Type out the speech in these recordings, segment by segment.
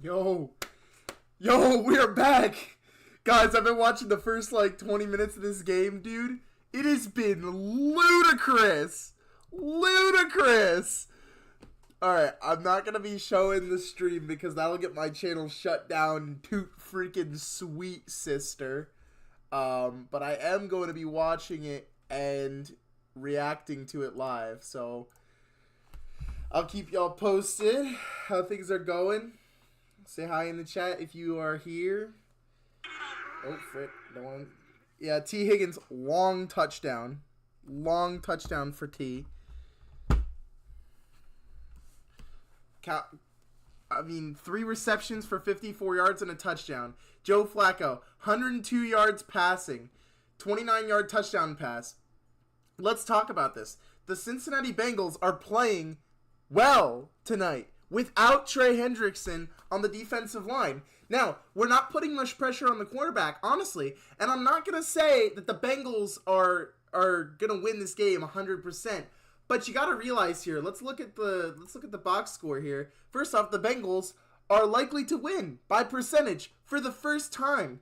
Yo, we are back! Guys, I've been watching the first, 20 minutes of this game, dude. It has been ludicrous! Ludicrous! Alright, I'm not gonna be showing the stream because that'll get my channel shut down, toot freaking sweet sister. But I am going to be watching it and reacting to it live, so I'll keep y'all posted how things are going. Say hi in the chat if you are here. Oh, frick. Don't want to... Yeah, T. Higgins, long touchdown. Long touchdown for T. I mean, 3 receptions for 54 yards and a touchdown. Joe Flacco, 102 yards passing. 29-yard touchdown pass. Let's talk about this. The Cincinnati Bengals are playing well tonight without Trey Hendrickson on the defensive line. Now, we're not putting much pressure on the quarterback, honestly, and I'm not going to say that the Bengals are going to win this game 100%. But you got to realize here, let's look at the box score here. First off, the Bengals are likely to win by percentage for the first time.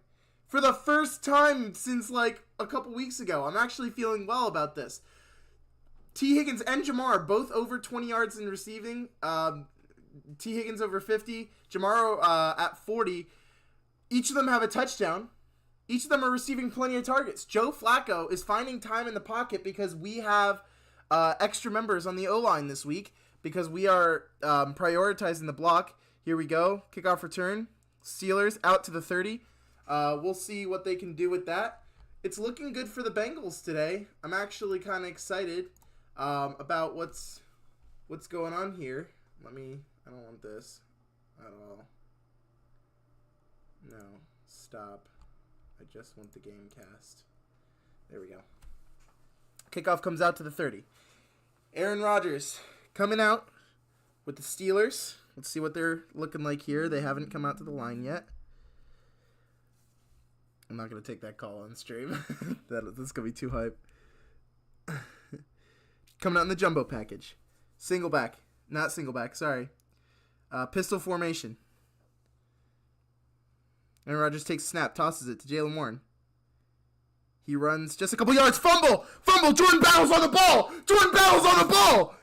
For the first time since a couple weeks ago. I'm actually feeling well about this. T. Higgins and Jamar both over 20 yards in receiving. T. Higgins over 50. Jamar at 40. Each of them have a touchdown. Each of them are receiving plenty of targets. Joe Flacco is finding time in the pocket because we have extra members on the O-line this week because we are prioritizing the block. Here we go. Kickoff return. Steelers out to the 30. We'll see what they can do with that. It's looking good for the Bengals today. I'm actually kind of excited about what's going on here. I don't want this at all. No, stop. I just want the game cast. There we go. Kickoff comes out to the 30. Aaron Rodgers coming out with the Steelers. Let's see what they're looking like here. They haven't come out to the line yet. I'm not going to take that call on stream. That's going to be too hype. Coming out in the jumbo package. Single back. Not single back, sorry. Pistol formation. Aaron Rodgers takes a snap, tosses it to Jaylen Warren. He runs just a couple yards. Fumble! Fumble! Jordan Battle's on the ball! Jordan Battle's on the ball!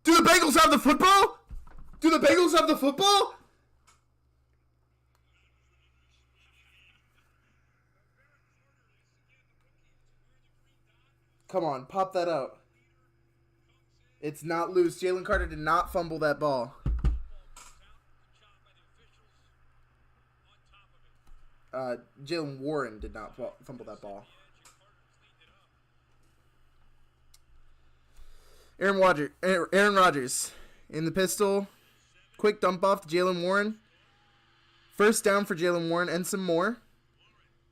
Do the Bengals have the football? Do the Bengals have the football? Come on, pop that out. It's not loose. Jalen Carter did not fumble that ball. Jaylen Warren did not fumble that ball. Aaron Rodgers in the pistol. Quick dump off to Jaylen Warren. First down for Jaylen Warren and some more.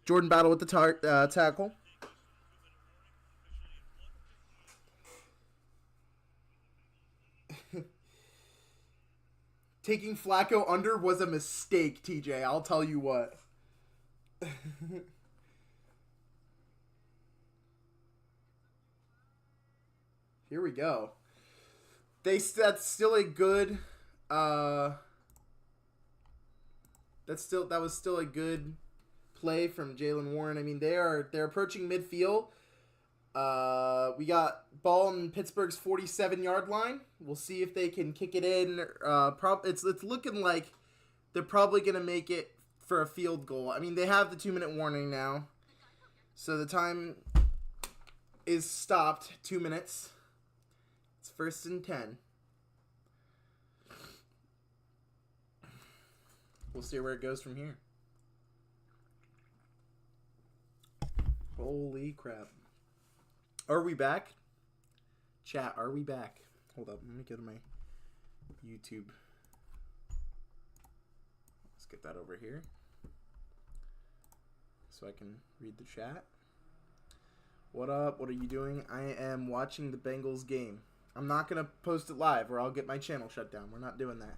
Jordan Battle with the tackle. Taking Flacco under was a mistake, TJ. I'll tell you what. Here we go. That's still a good. That was still a good play from Jaylen Warren. I mean, they're approaching midfield. We got ball on Pittsburgh's 47-yard line. We'll see if they can kick it in. It's looking like they're probably gonna make it for a field goal. I mean, they have the 2-minute warning now, so the time is stopped. 2 minutes. It's 1st and 10. We'll see where it goes from here. Holy crap. Are we back? Chat, are we back? Hold up, let me go to my YouTube. Let's get that over here so I can read the chat. What up? What are you doing? I am watching the Bengals game. I'm not going to post it live or I'll get my channel shut down. We're not doing that.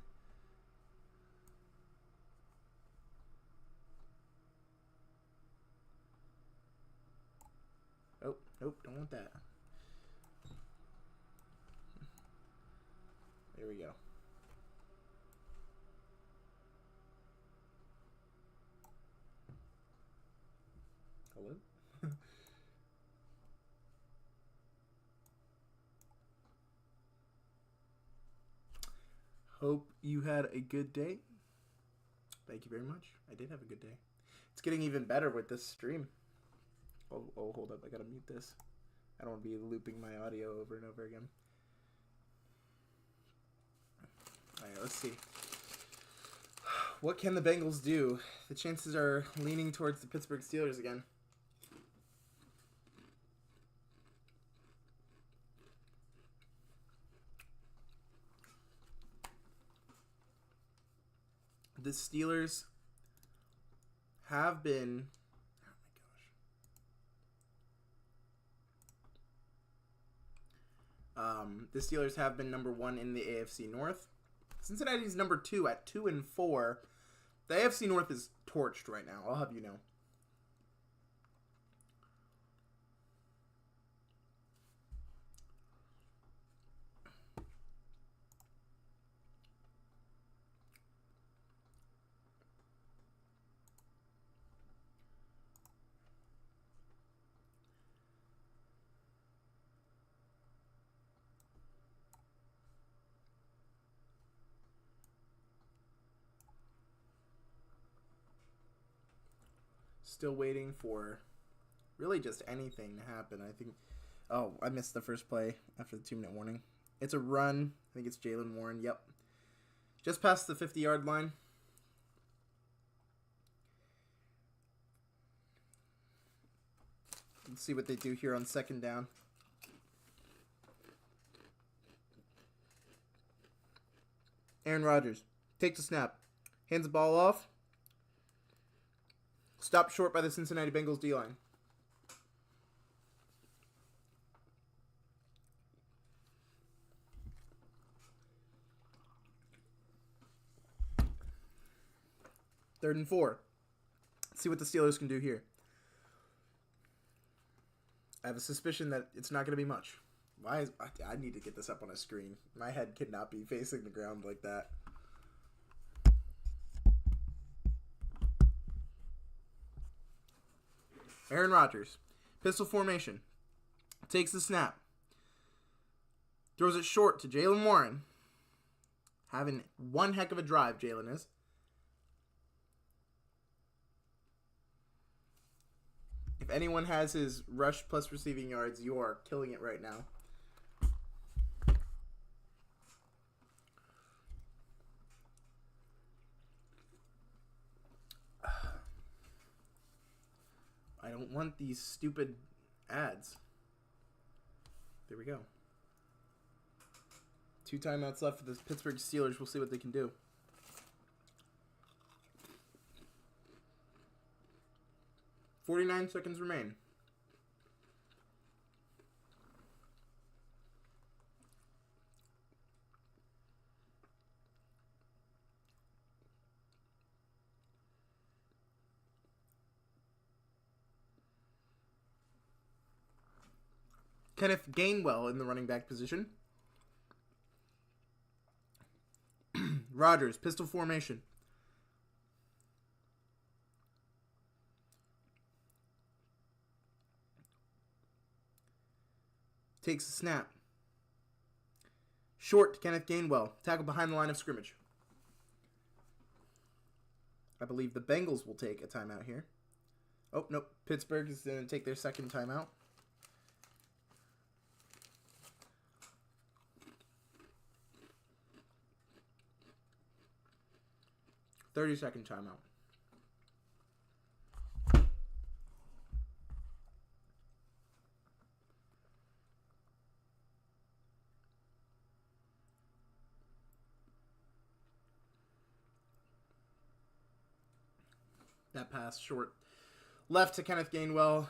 Oh, nope, don't want that. There we go. Hope you had a good day. Thank you very much. I did have a good day. It's getting even better with this stream. Oh, hold up. I gotta mute this. I don't want to be looping my audio over and over again. Alright, let's see. What can the Bengals do? The chances are leaning towards the Pittsburgh Steelers again. The Steelers have been... the Steelers have been number 1 in the AFC North. Cincinnati's number 2 at 2-4. The AFC North is torched right now, I'll have you know. Still waiting for really just anything to happen. I think... Oh, I missed the first play after the 2-minute warning. It's a run. I think it's Jalen Warren. Yep. Just past the 50-yard line. Let's see what they do here on second down. Aaron Rodgers takes a snap. Hands the ball off. Stopped short by the Cincinnati Bengals D-line. Third and 4. Let's see what the Steelers can do here. I have a suspicion that it's not going to be much. I need to get this up on a screen. My head cannot be facing the ground like that. Aaron Rodgers, pistol formation, takes the snap, throws it short to Jalen Warren. Having one heck of a drive, Jalen is. If anyone has his rush plus receiving yards, you are killing it right now. I don't want these stupid ads. There we go. 2 timeouts left for the Pittsburgh Steelers. We'll see what they can do. .49 seconds remain. Kenneth Gainwell in the running back position. Rodgers, pistol formation. Takes a snap. Short to Kenneth Gainwell. Tackle behind the line of scrimmage. I believe the Bengals will take a timeout here. Oh, nope. Pittsburgh is going to take their second timeout. .30-second timeout. That pass short left to Kenneth Gainwell.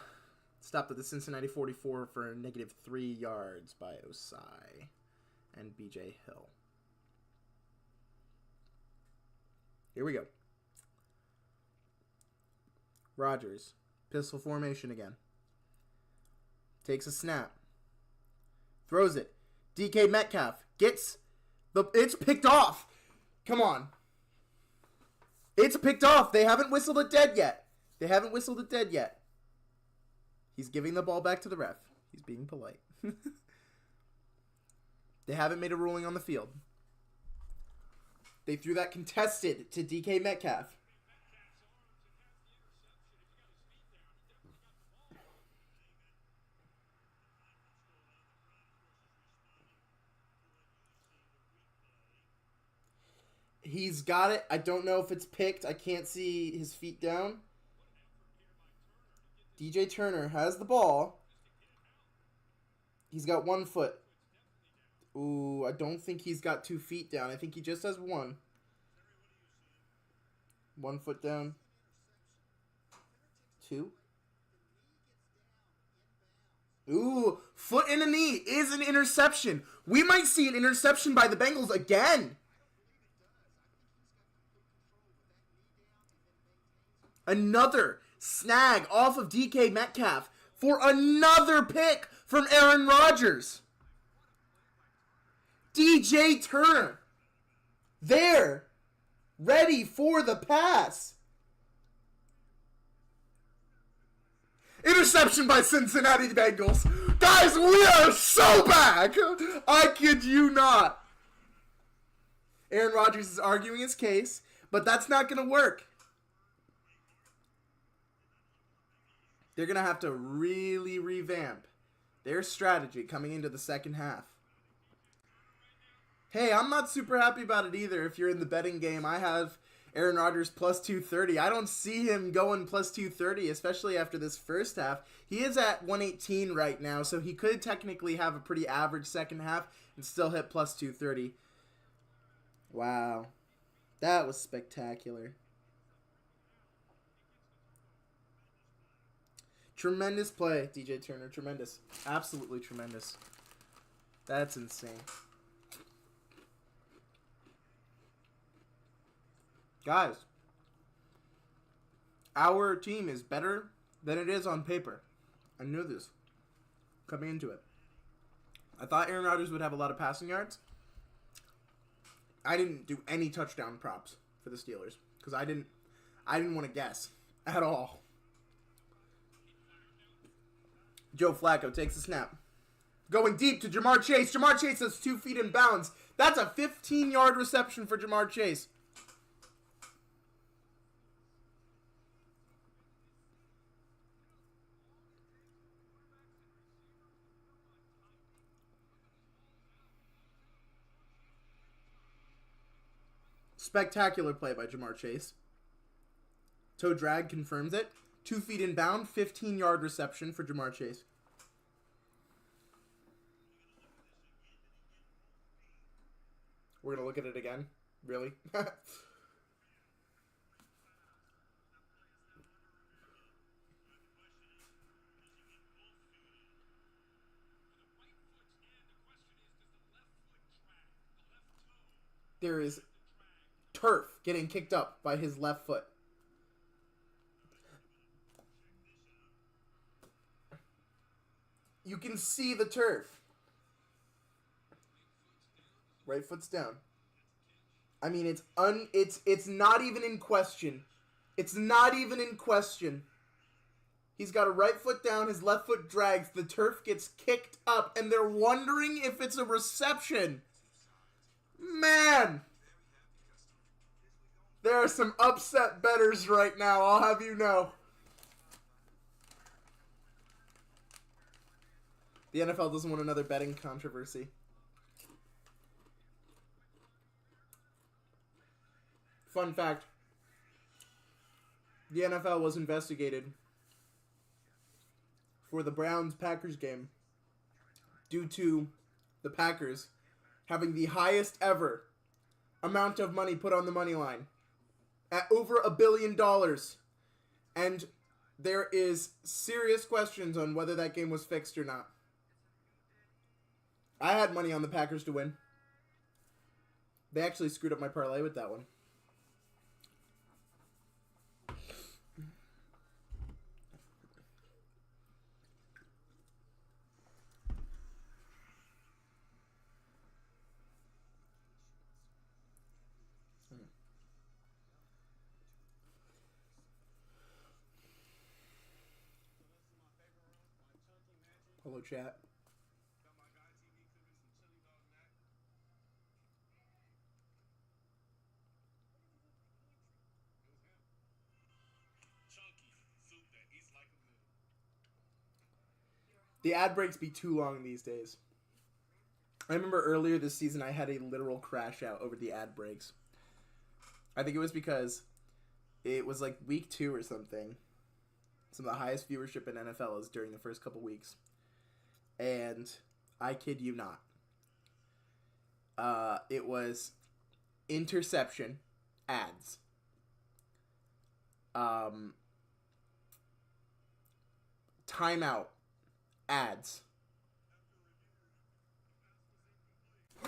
Stopped at the Cincinnati 44 for a -3 yards by Osai and BJ Hill. Here we go. Rodgers. Pistol formation again. Takes a snap. Throws it. DK Metcalf gets the... It's picked off. Come on. It's picked off. They haven't whistled it dead yet. They haven't whistled it dead yet. He's giving the ball back to the ref. He's being polite. They haven't made a ruling on the field. They threw that contested to DK Metcalf. He's got it. I don't know if it's picked. I can't see his feet down. DJ Turner has the ball. He's got 1 foot. Ooh, I don't think he's got 2 feet down. I think he just has 1. 1 foot down. 2. Ooh, foot and a knee is an interception. We might see an interception by the Bengals again. Another snag off of DK Metcalf for another pick from Aaron Rodgers. DJ Turner there, ready for the pass. Interception by Cincinnati Bengals. Guys, we are so back. I kid you not. Aaron Rodgers is arguing his case, but that's not going to work. They're going to have to really revamp their strategy coming into the second half. Hey, I'm not super happy about it either. If you're in the betting game, I have Aaron Rodgers plus 230. I don't see him going plus 230, especially after this first half. He is at 118 right now, so he could technically have a pretty average second half and still hit plus 230. Wow. That was spectacular. Tremendous play, DJ Turner. Tremendous. Absolutely tremendous. That's insane. Guys, our team is better than it is on paper. I knew this coming into it. I thought Aaron Rodgers would have a lot of passing yards. I didn't do any touchdown props for the Steelers because I didn't want to guess at all. Joe Flacco takes the snap. Going deep to Jamar Chase. Jamar Chase has 2 feet in bounds. That's a 15-yard reception for Jamar Chase. Spectacular play by Jamar Chase. Toe drag confirms it. 2 feet in bound, 15-yard reception for Jamar Chase. We're going to look at it again? Really? There is turf getting kicked up by his left foot. You can see the turf. Right foot's down. I mean, it's not even in question. It's not even in question. He's got a right foot down, his left foot drags, the turf gets kicked up, and they're wondering if it's a reception. Man! There are some upset bettors right now, I'll have you know. The NFL doesn't want another betting controversy. Fun fact. The NFL was investigated for the Browns-Packers game due to the Packers having the highest ever amount of money put on the money line at over $1 billion. And there is serious questions on whether that game was fixed or not. I had money on the Packers to win. They actually screwed up my parlay with that one. Hello, chat. The ad breaks be too long these days. I remember earlier this season I had a literal crash out over the ad breaks. I think it was because it was like week 2 or something. Some of the highest viewership in NFL is during the first couple weeks. And I kid you not. It was interception ads. Timeout ads.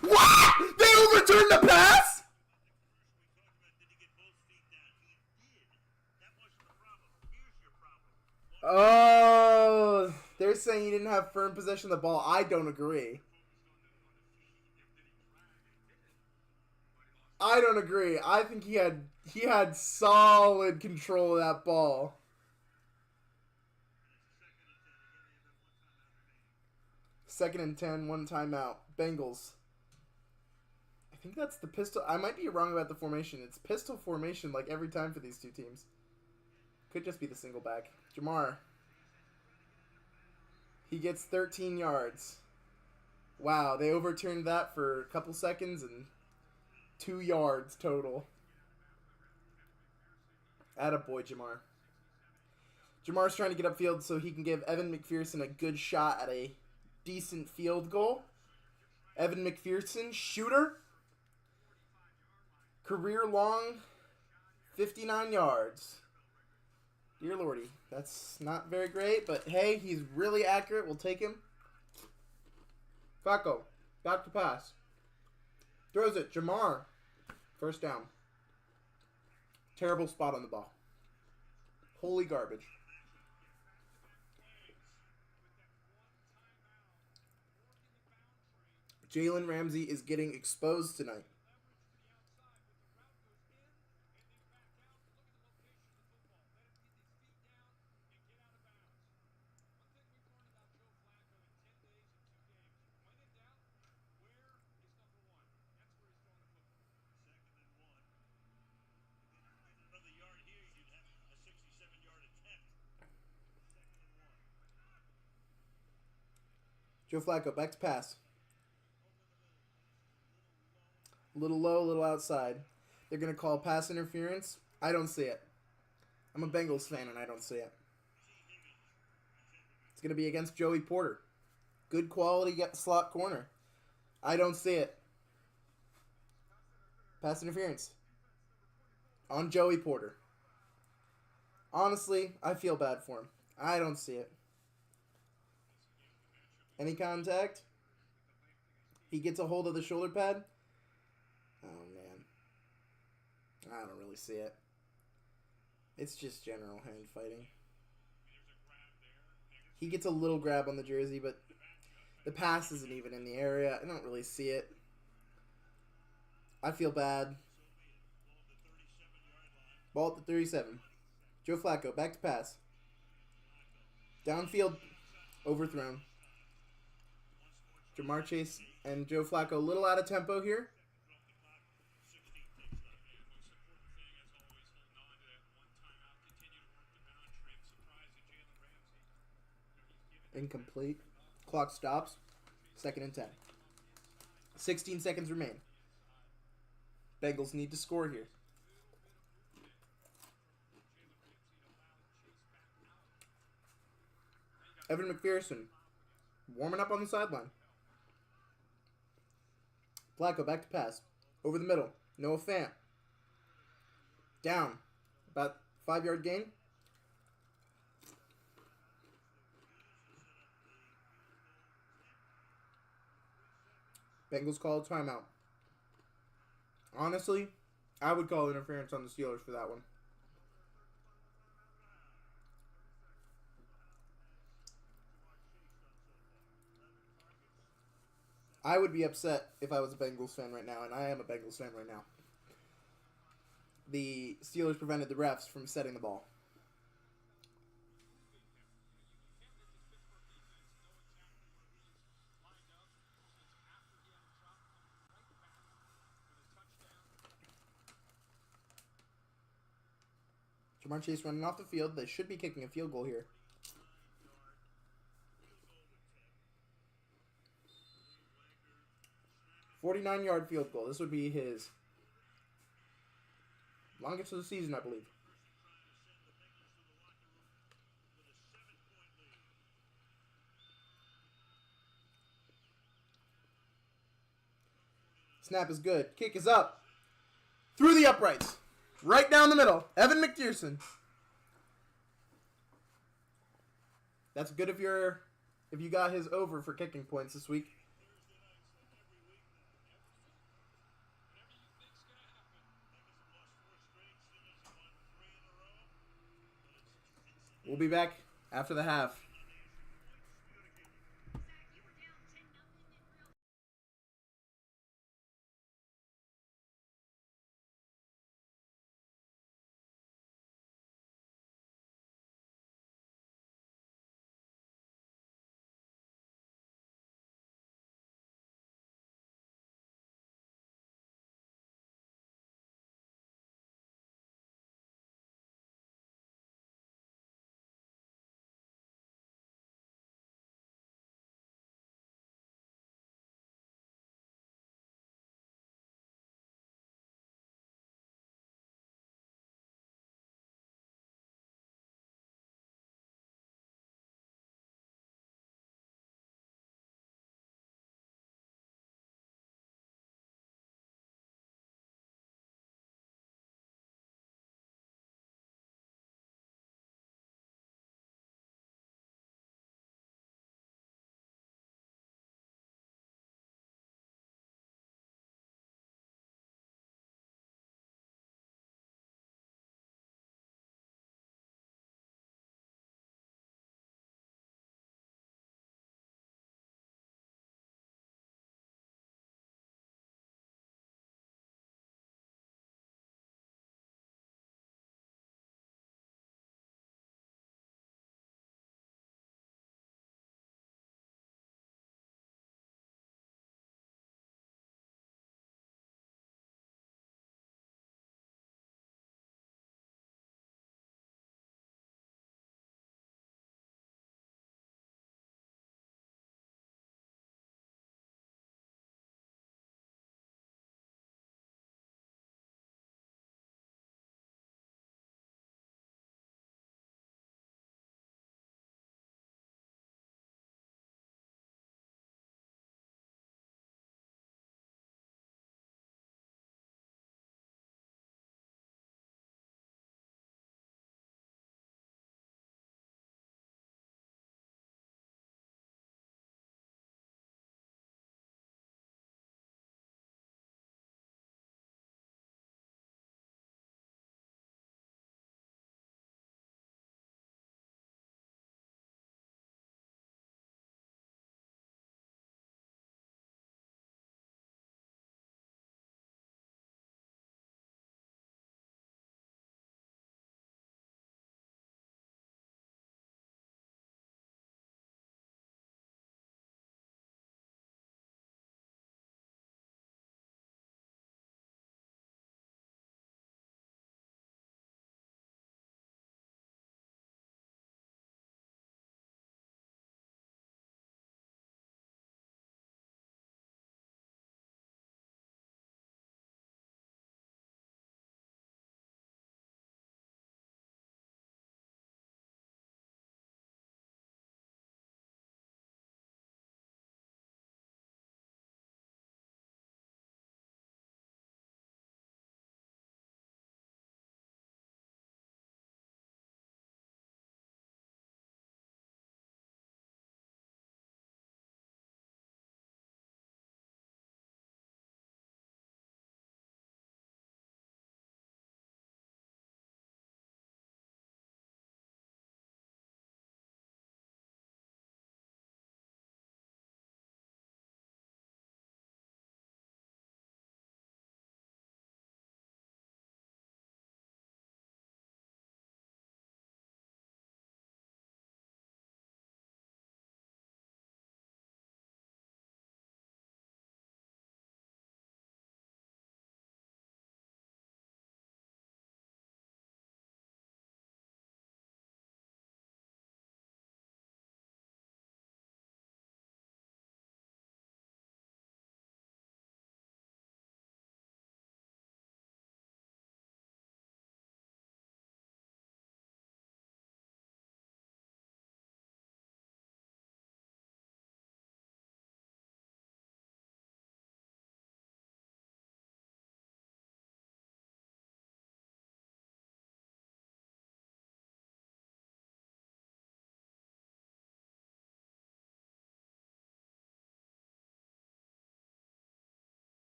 What? They overturned the pass? Oh, they're saying he didn't have firm possession of the ball. I don't agree. I don't agree. I think he had solid control of that ball. Second and 10, 1 timeout. Bengals. I think that's the pistol. I might be wrong about the formation. It's pistol formation like every time for these two teams. Could just be the single back. Jamar. He gets 13 yards. Wow, they overturned that for a couple seconds and 2 yards total. Attaboy, Jamar. Jamar's trying to get upfield so he can give Evan McPherson a good shot at a decent field goal. Evan McPherson, shooter. Career long, 59 yards. Dear Lordy, that's not very great, but hey, he's really accurate. We'll take him. Flacco, back to pass. Throws it. Jamar. First down. Terrible spot on the ball. Holy garbage. Jalen Ramsey is getting exposed tonight. Joe Flacco, back to pass. A little low, a little outside. They're going to call pass interference. I don't see it. I'm a Bengals fan, and I don't see it. It's going to be against Joey Porter. Good quality slot corner. I don't see it. Pass interference. On Joey Porter. Honestly, I feel bad for him. I don't see it. Any contact? He gets a hold of the shoulder pad. Oh, man. I don't really see it. It's just general hand fighting. He gets a little grab on the jersey, but the pass isn't even in the area. I don't really see it. I feel bad. Ball at the 37. Joe Flacco, back to pass. Downfield, overthrown. Jamar Chase and Joe Flacco a little out of tempo here. Incomplete. Clock stops. 2nd and 10. 16 seconds remain. Bengals need to score here. Evan McPherson warming up on the sideline. Flacco back to pass. Over the middle. Noah Fant. Down. About 5-yard gain. Bengals call a timeout. Honestly, I would call interference on the Steelers for that one. I would be upset if I was a Bengals fan right now, and I am a Bengals fan right now. The Steelers prevented the refs from setting the ball. Jamar Chase running off the field. They should be kicking a field goal here. 49-yard field goal. This would be his longest of the season, I believe. Snap is good. Kick is up. Through the uprights. Right down the middle. Evan McPherson. That's good if you got his over for kicking points this week. We'll be back after the half.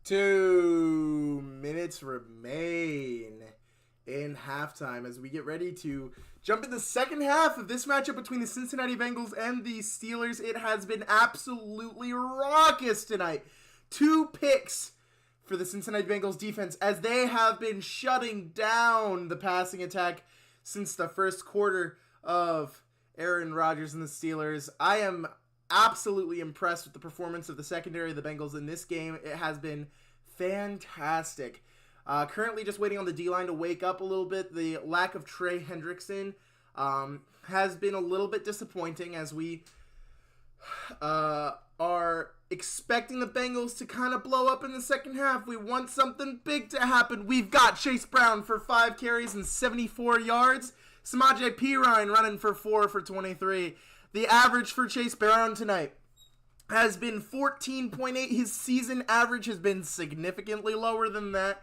2 minutes remain in halftime as we get ready to jump in the second half of this matchup between the Cincinnati Bengals and the Steelers. It has been absolutely raucous tonight. 2 picks for the Cincinnati Bengals defense as they have been shutting down the passing attack since the first quarter of Aaron Rodgers and the Steelers. I am absolutely impressed with the performance of the secondary of the Bengals in this game. It has been fantastic. Currently just waiting on the D-line to wake up a little bit. The lack of Trey Hendrickson has been a little bit disappointing as we are expecting the Bengals to kind of blow up in the second half. We want something big to happen. We've got Chase Brown for 5 carries and 74 yards. Samaje Perine running for 4 for 23. The average for Chase Brown tonight has been 14.8. His season average has been significantly lower than that.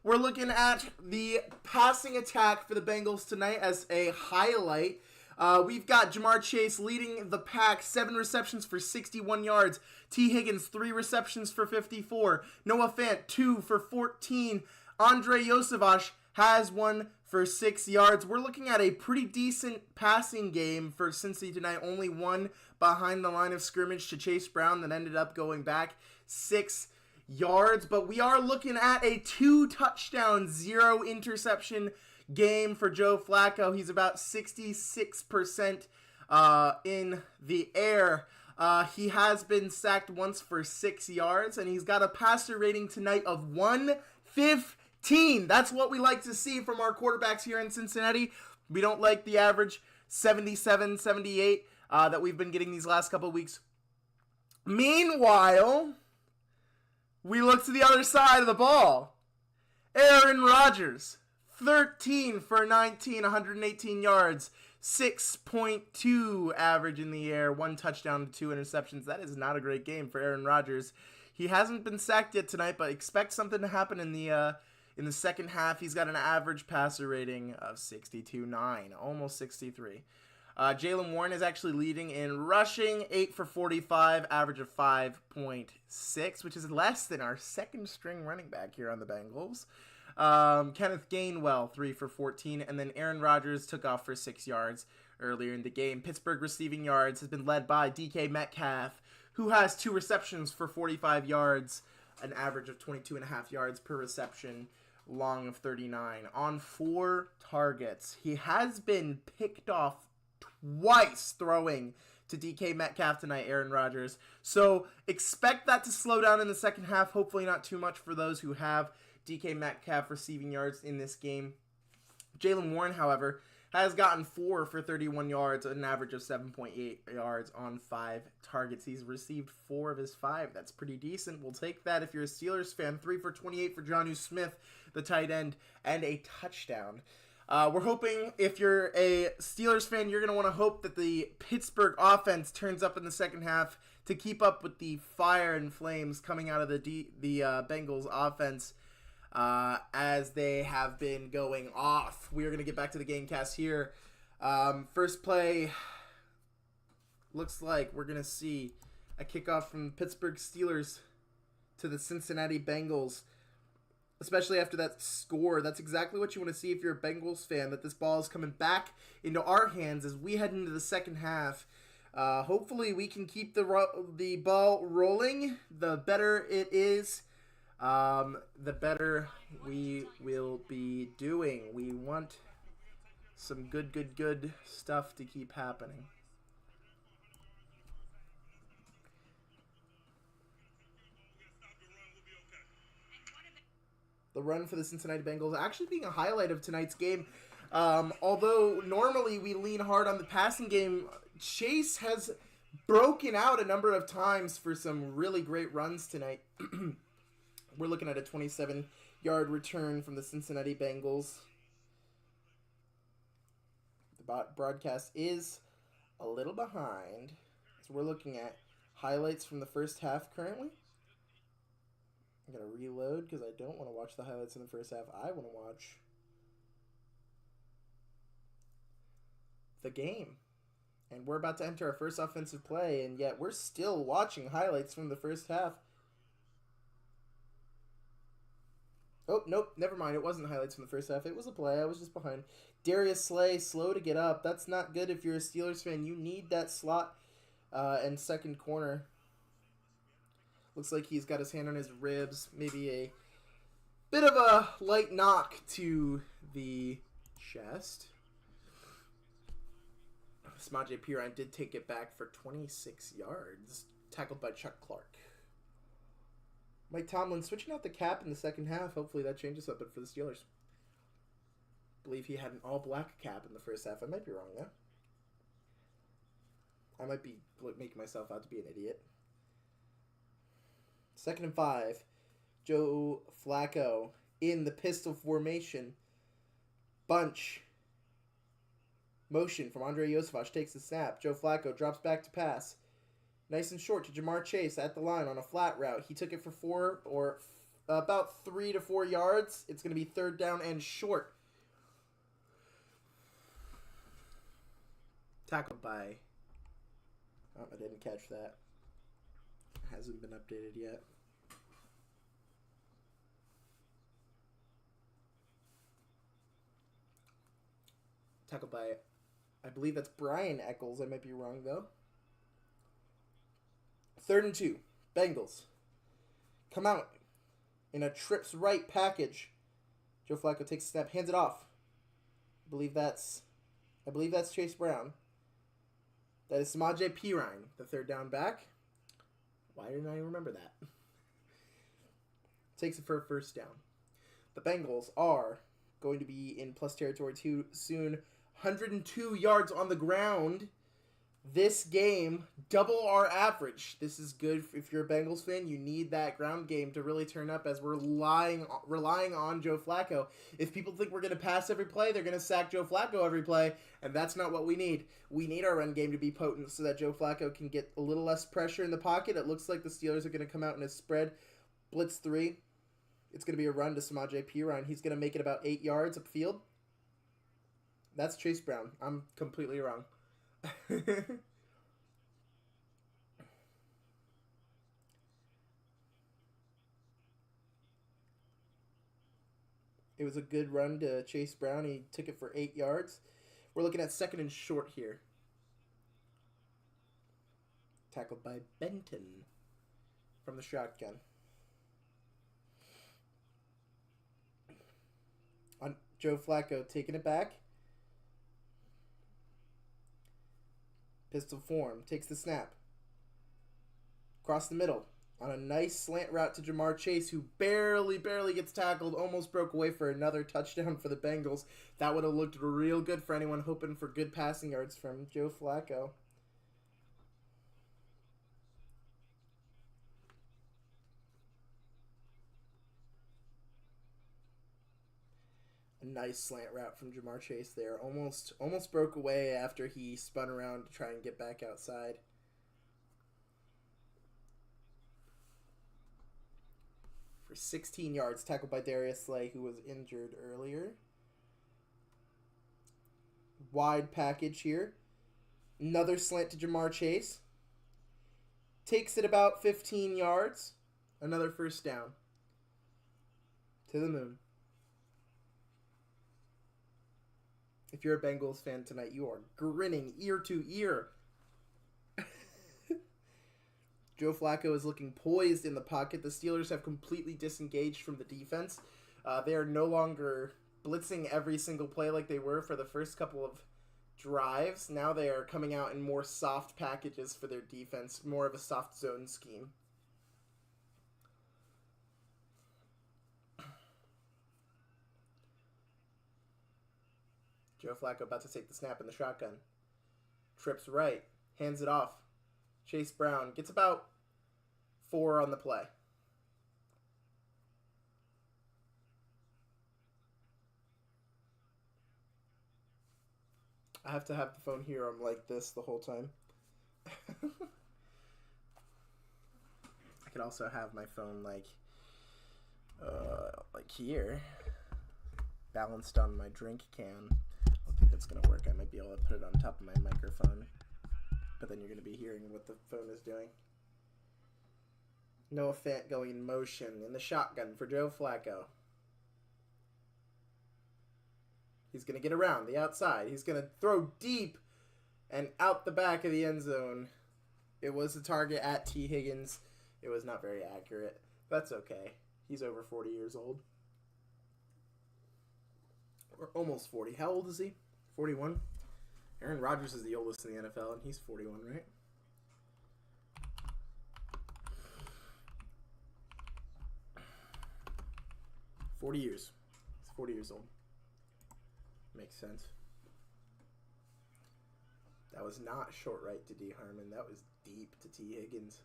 We're looking at the passing attack for the Bengals tonight as a highlight. We've got Jamar Chase leading the pack, 7 receptions for 61 yards. T. Higgins, 3 receptions for 54. Noah Fant, 2 for 14. Andre Yosevich has 1 for 6 yards. We're looking at a pretty decent passing game for Cincy tonight. Only 1 behind the line of scrimmage to Chase Brown that ended up going back 6 yards. But we are looking at a 2 touchdown, 0 interception game for Joe Flacco. He's about 66% in the air. He has been sacked once for 6 yards, and he's got a passer rating tonight of 115. That's what we like to see from our quarterbacks here in Cincinnati. We don't like the average 77, 78 that we've been getting these last couple of weeks. Meanwhile, we look to the other side of the ball. Aaron Rodgers, 13 for 19, 118 yards, 6.2 average in the air, 1 touchdown to 2 interceptions. That is not a great game for Aaron Rodgers. He hasn't been sacked yet tonight, but expect something to happen in the second half. He's got an average passer rating of 62.9, almost 63. Jaylen Warren is actually leading in rushing, 8 for 45, average of 5.6, which is less than our second string running back here on the Bengals. Kenneth Gainwell, 3 for 14, and then Aaron Rodgers took off for 6 yards earlier in the game. Pittsburgh receiving yards has been led by DK Metcalf, who has 2 receptions for 45 yards, an average of 22.5 yards per reception, long of 39. On 4 targets, he has been picked off twice throwing to DK Metcalf tonight, Aaron Rodgers. So expect that to slow down in the second half. Hopefully not too much for those who have DK Metcalf receiving yards in this game. Jaylen Warren, however, has gotten 4 for 31 yards, an average of 7.8 yards on 5 targets. He's received 4 of his 5. That's pretty decent. We'll take that if you're a Steelers fan. 3 for 28 for Jonnu Smith, the tight end, and a touchdown. We're hoping if you're a Steelers fan, you're going to want to hope that the Pittsburgh offense turns up in the second half to keep up with the fire and flames coming out of the Bengals offense as they have been going off. We are going to get back to the game cast here. First play, looks like we're going to see a kickoff from Pittsburgh Steelers to the Cincinnati Bengals. Especially after that score, that's exactly what you want to see if you're a Bengals fan, that this ball is coming back into our hands as we head into the second half. Hopefully we can keep the ball rolling. The better it is, the better we will be doing. We want some good stuff to keep happening. The run for the Cincinnati Bengals actually being a highlight of tonight's game. Although normally we lean hard on the passing game, Chase has broken out a number of times for some really great runs tonight. We're looking at a 27-yard return from the Cincinnati Bengals. The broadcast is a little behind. So we're looking at highlights from the first half currently. I'm going to reload because I don't want to watch the highlights in the first half. I want to watch the game. And we're about to enter our first offensive play, and yet we're still watching highlights from the first half. Oh, nope, never mind. It wasn't highlights from the first half. It was a play. I was just behind. Darius Slay, slow to get up. That's not good if you're a Steelers fan. You need that slot and second corner. Looks like he's got his hand on his ribs. Maybe a bit of a light knock to the chest. Samaje Perine did take it back for 26 yards. Tackled by Chuck Clark. Mike Tomlin switching out the cap in the second half. Hopefully that changes up for the Steelers. I believe he had an all-black cap in the first half. I might be wrong, though. I might be making myself out to be an idiot. 2nd and 5. Joe Flacco in the pistol formation. Bunch. Motion from Andre Yosevich takes the snap. Joe Flacco drops back to pass. Nice and short to Jamar Chase at the line on a flat route. He took it for about 3 to 4 yards. It's going to be 3rd down and short. Tackled by... Oh, I didn't catch that. Hasn't been updated yet. Tackled by... I believe that's Brian Eccles. I might be wrong, though. 3rd and 2. Bengals come out in a trips right package. Joe Flacco takes a snap, hands it off. I believe that's Chase Brown. That is Samaje Perine, the 3rd down back. Why didn't I remember that? Takes it for a 1st down. The Bengals are going to be in plus territory too soon. 102 yards on the ground. This game, double our average. This is good if you're a Bengals fan. You need that ground game to really turn up as we're relying on Joe Flacco. If people think we're going to pass every play, they're going to sack Joe Flacco every play, and that's not what we need. We need our run game to be potent so that Joe Flacco can get a little less pressure in the pocket. It looks like the Steelers are going to come out in a spread. Blitz 3. It's going to be a run to Samaje Perine. He's going to make it about 8 yards upfield. That's Chase Brown. I'm completely wrong. It was a good run to Chase Brown. He took it for 8 yards. We're looking at 2nd and short here. Tackled by Benton from the shotgun. On Joe Flacco taking it back. Pistol form. Takes the snap. Across the middle. On a nice slant route to Jamar Chase, who barely gets tackled. Almost broke away for another touchdown for the Bengals. That would have looked real good for anyone hoping for good passing yards from Joe Flacco. A nice slant route from Jamar Chase there. Almost broke away after he spun around to try and get back outside. For 16 yards, tackled by Darius Slay, who was injured earlier. Wide package here. Another slant to Jamar Chase. Takes it about 15 yards. Another 1st down. To the moon. If you're a Bengals fan tonight, you are grinning ear to ear. Joe Flacco is looking poised in the pocket. The Steelers have completely disengaged from the defense. They are no longer blitzing every single play like they were for the first couple of drives. Now they are coming out in more soft packages for their defense, more of a soft zone scheme. Joe Flacco about to take the snap in the shotgun. Trips right. Hands it off. Chase Brown gets about 4 on the play. I have to have the phone here. I'm like this the whole time. I could also have my phone like here, balanced on my drink can. I don't think that's gonna work. I might be able to put it on top of my microphone, but then you're gonna be hearing what the phone is doing. Noah Fant going in motion in the shotgun for Joe Flacco. He's going to get around the outside. He's going to throw deep and out the back of the end zone. It was the target at T. Higgins. It was not very accurate. That's okay. He's over 40 years old. Or almost 40. How old is he? 41? Aaron Rodgers is the oldest in the NFL, and he's 41, right? $40 years. He's 40 years old. Makes sense. That was not short right to D. Harmon. That was deep to T. Higgins.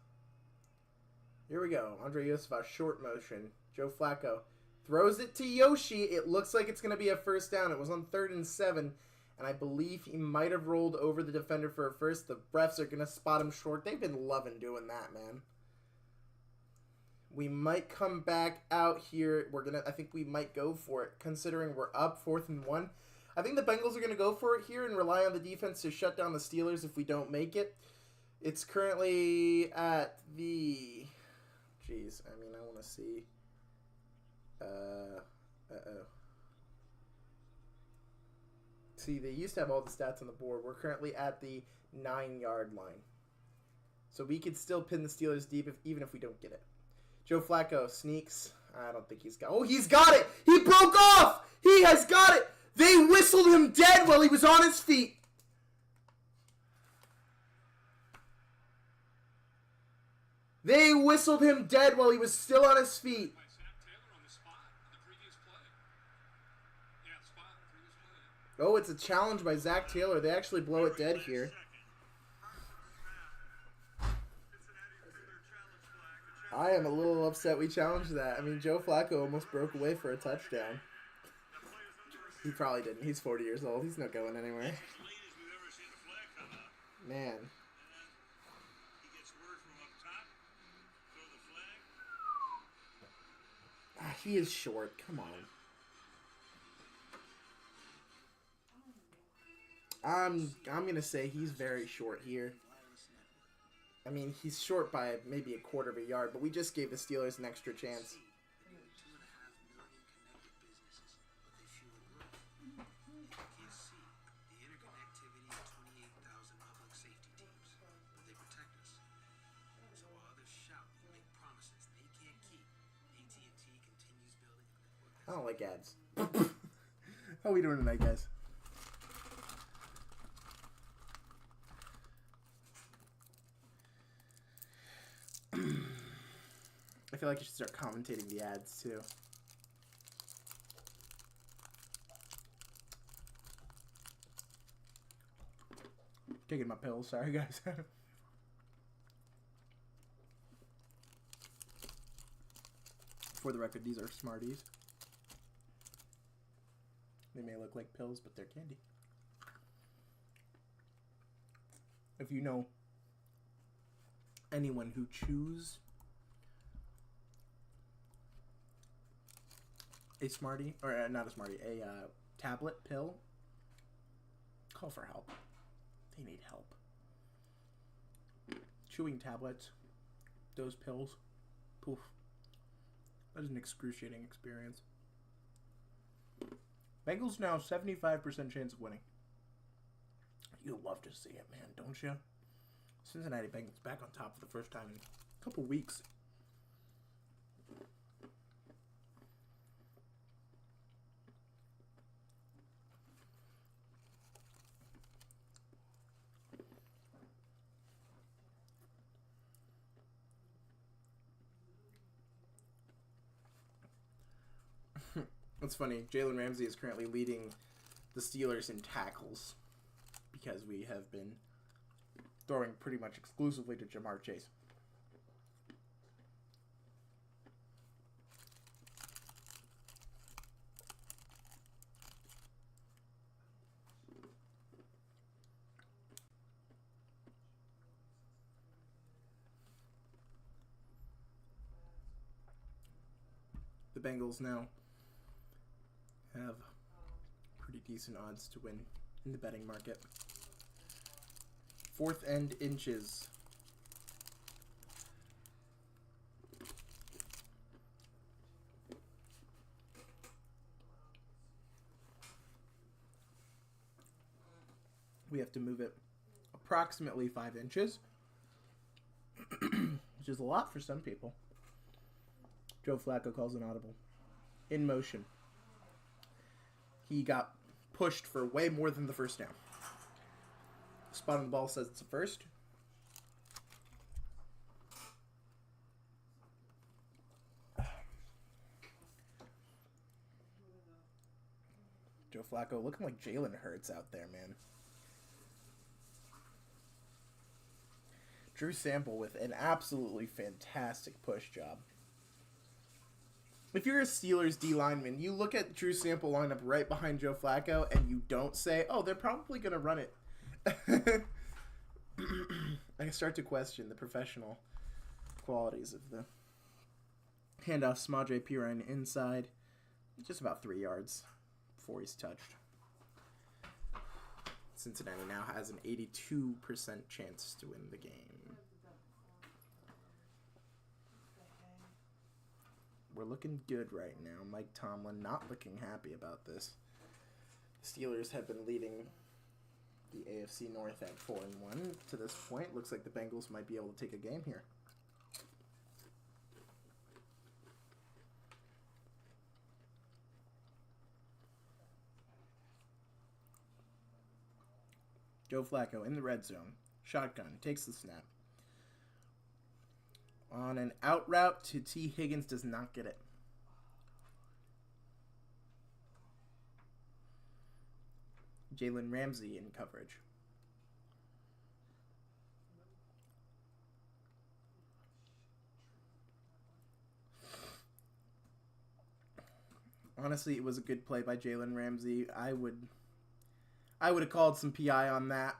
Here we go. Andre Yosef, short motion. Joe Flacco throws it to Yoshi. It looks like it's going to be a first down. It was on 3rd and 7. And I believe he might have rolled over the defender for a first. The refs are going to spot him short. They've been loving doing that, man. We might come back out here. I think we might go for it, considering we're up 4th and 1. I think the Bengals are going to go for it here and rely on the defense to shut down the Steelers if we don't make it. It's currently at the... Jeez, I mean, I want to see... Uh-oh. See, they used to have all the stats on the board. We're currently at the 9-yard line. So we could still pin the Steelers deep even if we don't get it. Joe Flacco sneaks. I don't think he's got... Oh, he's got it! He broke off! He has got it! They whistled him dead while he was on his feet. They whistled him dead while he was still on his feet. Oh, it's a challenge by Zach Taylor. They actually blow it dead here. I am a little upset we challenged that. I mean, Joe Flacco almost broke away for a touchdown. He probably didn't. He's 40 years old. He's not going anywhere. Man. He is short. Come on. I'm going to say he's very short here. I mean, he's short by maybe a quarter of a yard, but we just gave the Steelers an extra chance. I don't like ads. How are we doing tonight, guys? I feel like I should start commentating the ads, too. Taking my pills. Sorry, guys. For the record, these are Smarties. They may look like pills, but they're candy. If you know anyone who chews a Smartie, or not a Smartie, a tablet pill, call for help. They need help. Chewing tablets, those pills, poof. That is an excruciating experience. Bengals now 75% chance of winning. You love to see it, man, don't you? Cincinnati Bengals back on top for the first time in a couple weeks. It's funny, Jalen Ramsey is currently leading the Steelers in tackles because we have been throwing pretty much exclusively to Jamar Chase. The Bengals now have pretty decent odds to win in the betting market. 4th and inches. We have to move it approximately 5 inches, which is a lot for some people. Joe Flacco calls an audible. In motion. He got pushed for way more than the first down. Spot on the ball says it's a first. Joe Flacco looking like Jalen Hurts out there, man. Drew Sample with an absolutely fantastic push job. If you're a Steelers D lineman, you look at Drew Sample lineup right behind Joe Flacco and you don't say, oh, they're probably going to run it. I start to question the professional qualities of the handoff. Smadre Pirine inside, just about 3 yards before he's touched. Cincinnati now has an 82% chance to win the game. We're looking good right now. Mike Tomlin not looking happy about this. Steelers have been leading the AFC North at 4-1 to this point. Looks like the Bengals might be able to take a game here. Joe Flacco in the red zone. Shotgun. Takes the snap. On an out route to T. Higgins, does not get it. Jalen Ramsey in coverage. Honestly, it was a good play by Jalen Ramsey. I would have called some PI on that.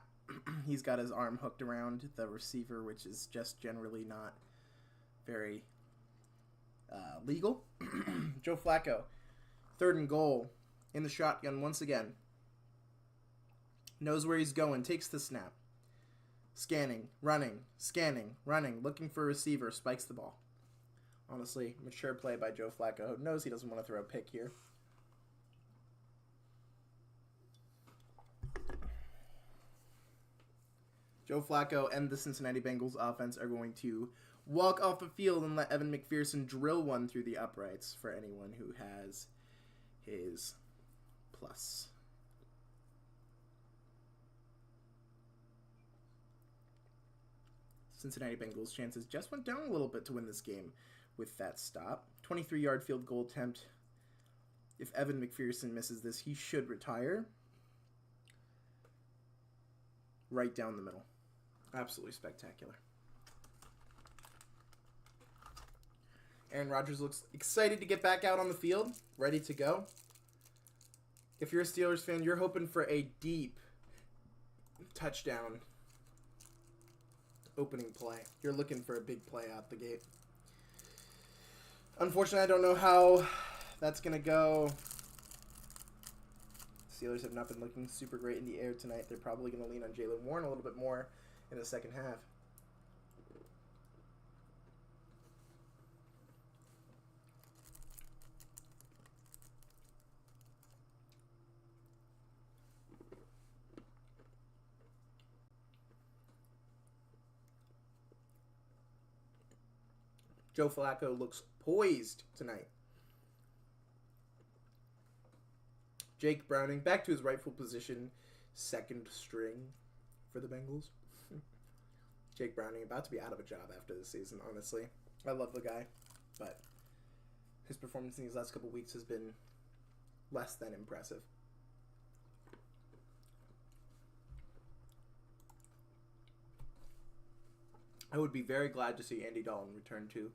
He's got his arm hooked around the receiver, which is just generally not very legal. Joe Flacco, 3rd and goal in the shotgun once again. Knows where he's going, takes the snap. Scanning, running, looking for a receiver, spikes the ball. Honestly, mature play by Joe Flacco. Knows he doesn't want to throw a pick here. Joe Flacco and the Cincinnati Bengals offense are going to walk off the field and let Evan McPherson drill one through the uprights for anyone who has his plus. Cincinnati Bengals' chances just went down a little bit to win this game with that stop. 23-yard field goal attempt. If Evan McPherson misses this, he should retire. Right down the middle. Absolutely spectacular. Aaron Rodgers looks excited to get back out on the field, ready to go. If you're a Steelers fan, you're hoping for a deep touchdown opening play. You're looking for a big play out the gate. Unfortunately, I don't know how that's going to go. Steelers have not been looking super great in the air tonight. They're probably going to lean on Jaylen Warren a little bit more in the second half. Joe Flacco looks poised tonight. Jake Browning back to his rightful position, 2nd string for the Bengals. Jake Browning about to be out of a job after this season, honestly. I love the guy, but his performance in these last couple weeks has been less than impressive. I would be very glad to see Andy Dalton return to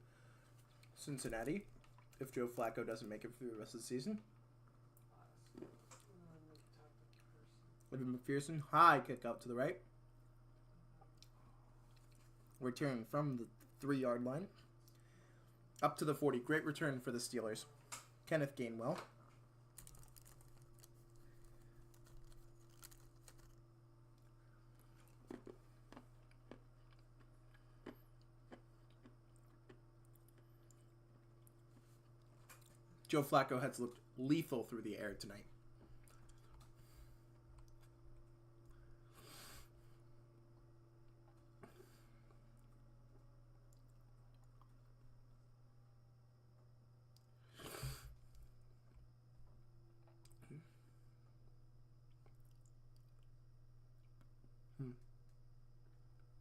Cincinnati if Joe Flacco doesn't make it through the rest of the season. Evan McPherson, high kick out to the right. Return from the 3-yard line. Up to the 40. Great return for the Steelers. Kenneth Gainwell. Joe Flacco has looked lethal through the air tonight.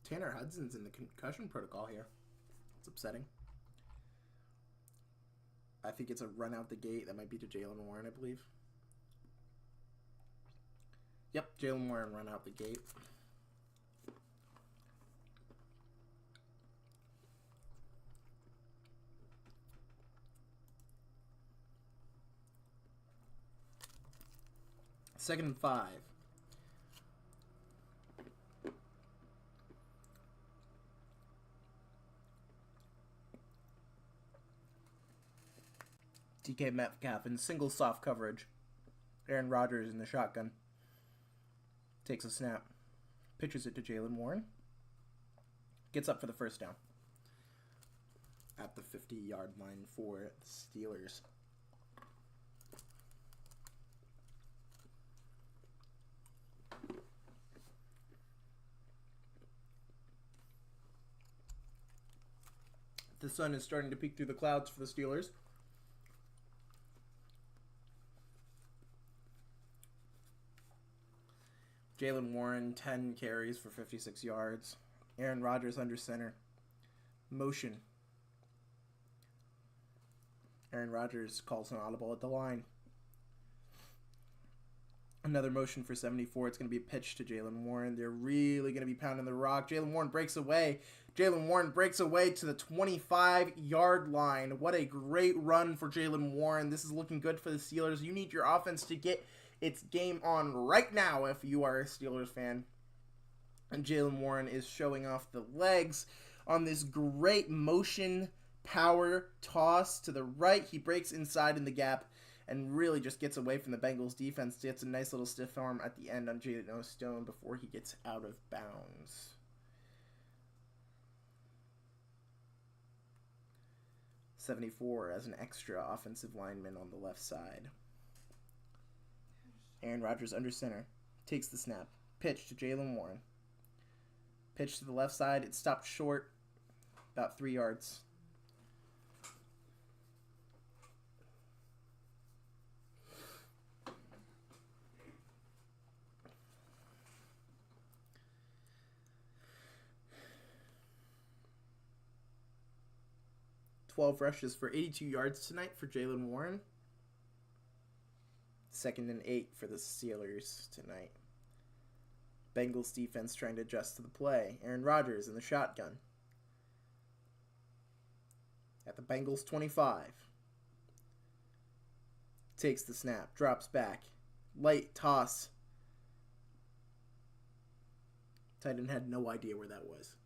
Tanner Hudson's in the concussion protocol here. It's upsetting. I think it's a run out the gate. That might be to Jaylen Warren, I believe. Yep, Jaylen Warren run out the gate. Second and 5. DK Metcalf in single soft coverage. Aaron Rodgers in the shotgun. Takes a snap. Pitches it to Jaylen Warren. Gets up for the first down. At the 50-yard line for the Steelers. The sun is starting to peek through the clouds for the Steelers. Jaylen Warren, 10 carries for 56 yards. Aaron Rodgers under center. Motion. Aaron Rodgers calls an audible at the line. Another motion for 74. It's going to be a pitch to Jaylen Warren. They're really going to be pounding the rock. Jaylen Warren breaks away. Jaylen Warren breaks away to the 25-yard line. What a great run for Jaylen Warren. This is looking good for the Steelers. You need your offense to get its game on right now if you are a Steelers fan. And Jaylen Warren is showing off the legs on this great motion power toss to the right. He breaks inside in the gap and really just gets away from the Bengals defense. Gets a nice little stiff arm at the end on Jalen Stone before he gets out of bounds. .74 as an extra offensive lineman on the left side. Aaron Rodgers under center. Takes the snap. Pitch to Jaylen Warren. Pitch to the left side. It stopped short. About 3 yards. .12 rushes for 82 yards tonight for Jaylen Warren. 2nd and 8 for the Steelers tonight. Bengals defense trying to adjust to the play. Aaron Rodgers in the shotgun. At the Bengals 25. Takes the snap. Drops back. Light toss. Tight end had no idea where that was.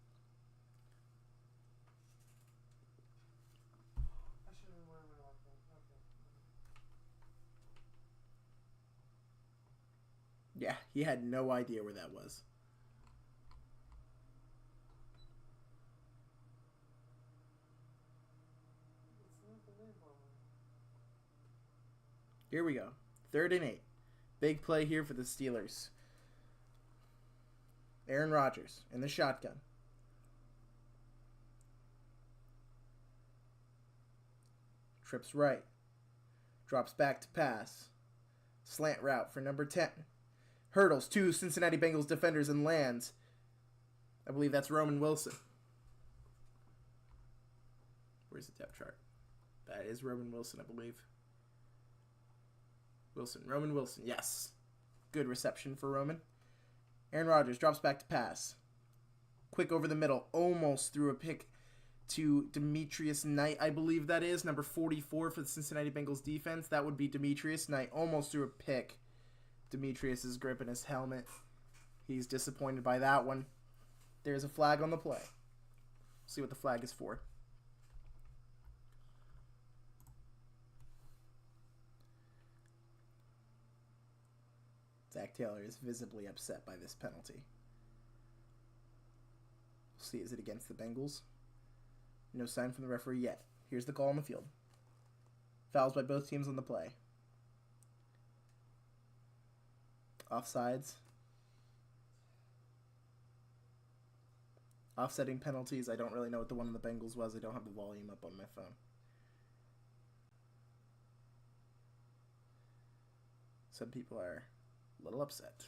Yeah, he had no idea where that was. Here we go. 3rd and 8. Big play here for the Steelers. Aaron Rodgers in the shotgun. Trips right. Drops back to pass. Slant route for number 10. Hurdles 2 Cincinnati Bengals defenders and lands. I believe that's Roman Wilson. Where's the depth chart? That is Roman Wilson, I believe. Roman Wilson, yes. Good reception for Roman. Aaron Rodgers drops back to pass. Quick over the middle. Almost threw a pick to Demetrius Knight, I believe that is. Number 44 for the Cincinnati Bengals defense. That would be Demetrius Knight. Almost threw a pick. Demetrius is gripping his helmet. He's disappointed by that one. There's a flag on the play. See what the flag is for. Zach Taylor is visibly upset by this penalty. We'll see, is it against the Bengals? No sign from the referee yet. Here's the call on the field. Fouls by both teams on the play. Offsides. Offsetting penalties. I don't really know what the one on the Bengals was. I don't have the volume up on my phone. Some people are a little upset.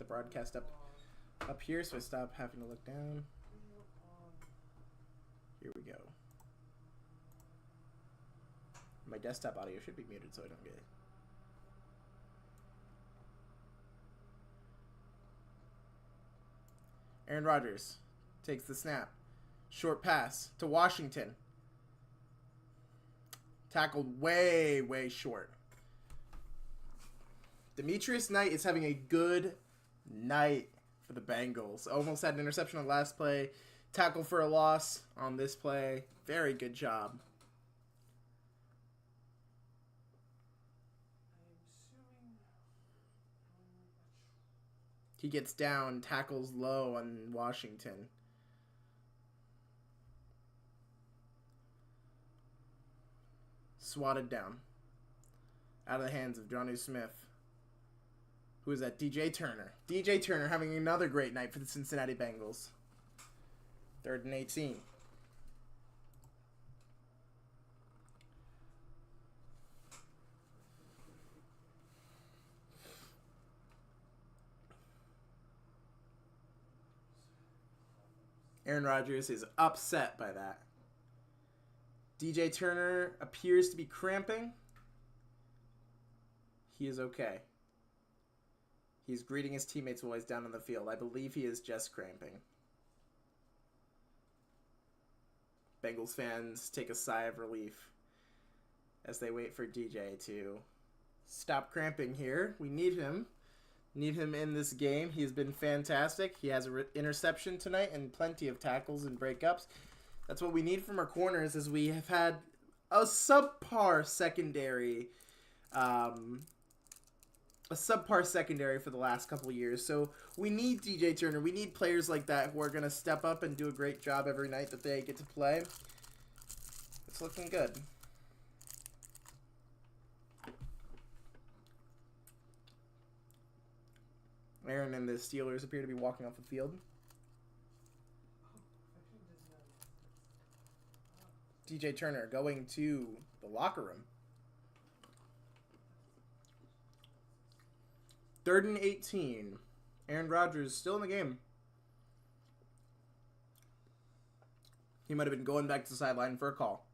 broadcast up here, so I stop having to look down. Here we go. My desktop audio should be muted so I don't get it. Aaron Rodgers takes the snap. Short pass to Washington. Tackled way, way short. Demetrius Knight is having a good night for the Bengals. Almost had an interception on the last play. Tackle for a loss on this play. Very good job. He gets down, tackles low on Washington. Swatted down. Out of the hands of Jonnu Smith. Who is that? DJ Turner. DJ Turner having another great night for the Cincinnati Bengals. 3rd and 18. Aaron Rodgers is upset by that. DJ Turner appears to be cramping. He is okay. He's greeting his teammates while he's down on the field. I believe he is just cramping. Bengals fans take a sigh of relief as they wait for DJ to stop cramping here. We need him. Need him in this game. He's been fantastic. He has an interception tonight and plenty of tackles and breakups. That's what we need from our corners, as we have had a subpar secondary, for the last couple of years. So we need DJ Turner. We need players like that who are going to step up and do a great job every night that they get to play. It's looking good. Aaron and the Steelers appear to be walking off the field. DJ Turner going to the locker room. 3rd and 18. Aaron Rodgers still in the game. He might have been going back to the sideline for a call.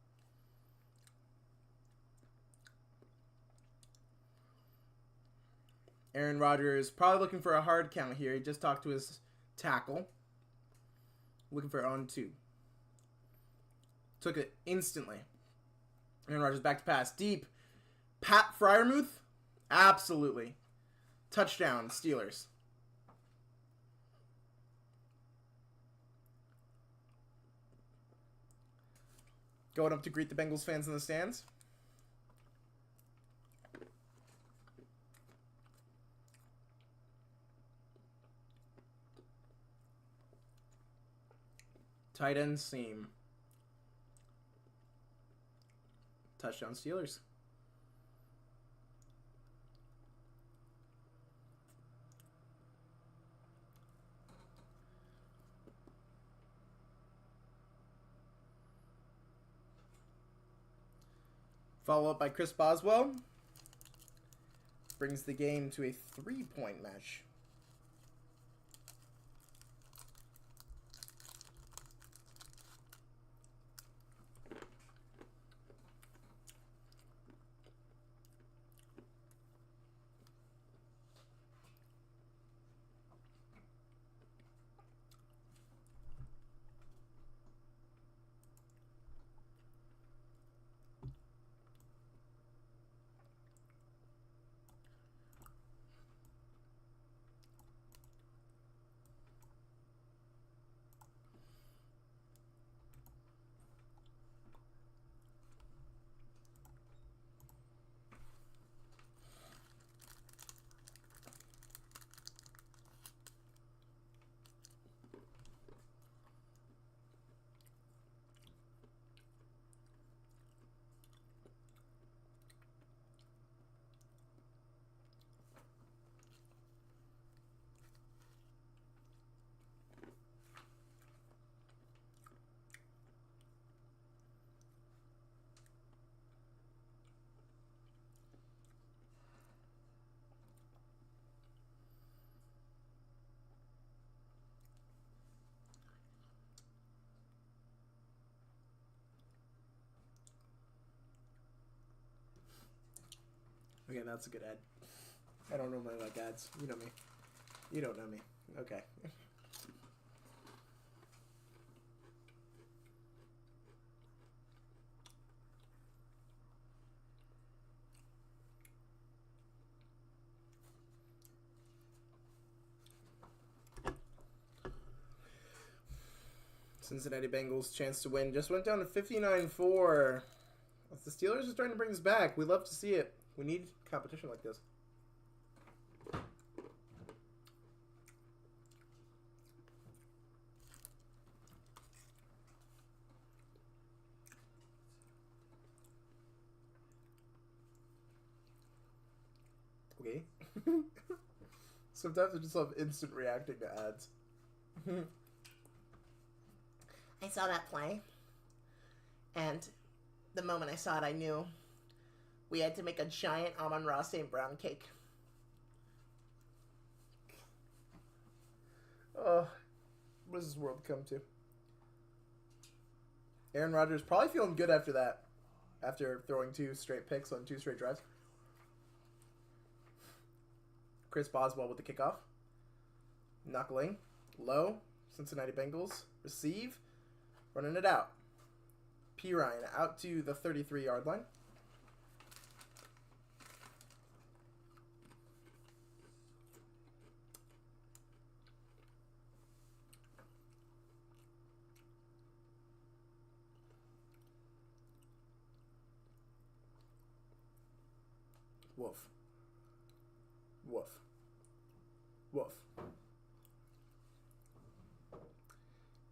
Aaron Rodgers probably looking for a hard count here. He just talked to his tackle. Looking for on 2. Took it instantly. Aaron Rodgers back to pass. Deep. Pat Freiermuth? Absolutely. Touchdown, Steelers. Going up to greet the Bengals fans in the stands. Tight end seam. Touchdown, Steelers. Follow up by Chris Boswell. Brings the game to a 3-point match. Okay, that's a good ad. I don't normally like ads. You know me. You don't know me. Okay. Cincinnati Bengals chance to win just went down to 59-4. The Steelers are starting to bring this back. We love to see it. We need competition like this. Okay. Sometimes I just love instant reacting to ads. I saw that play, and the moment I saw it, I knew we had to make a giant Amon-Ra St. Brown cake. Oh, what does this world come to? Aaron Rodgers probably feeling good after that, after throwing 2 straight picks on 2 straight drives. Chris Boswell with the kickoff. Knuckling. Low. Cincinnati Bengals. Receive. Running it out. P. Ryan out to the 33-yard line. Woof. Woof. Woof.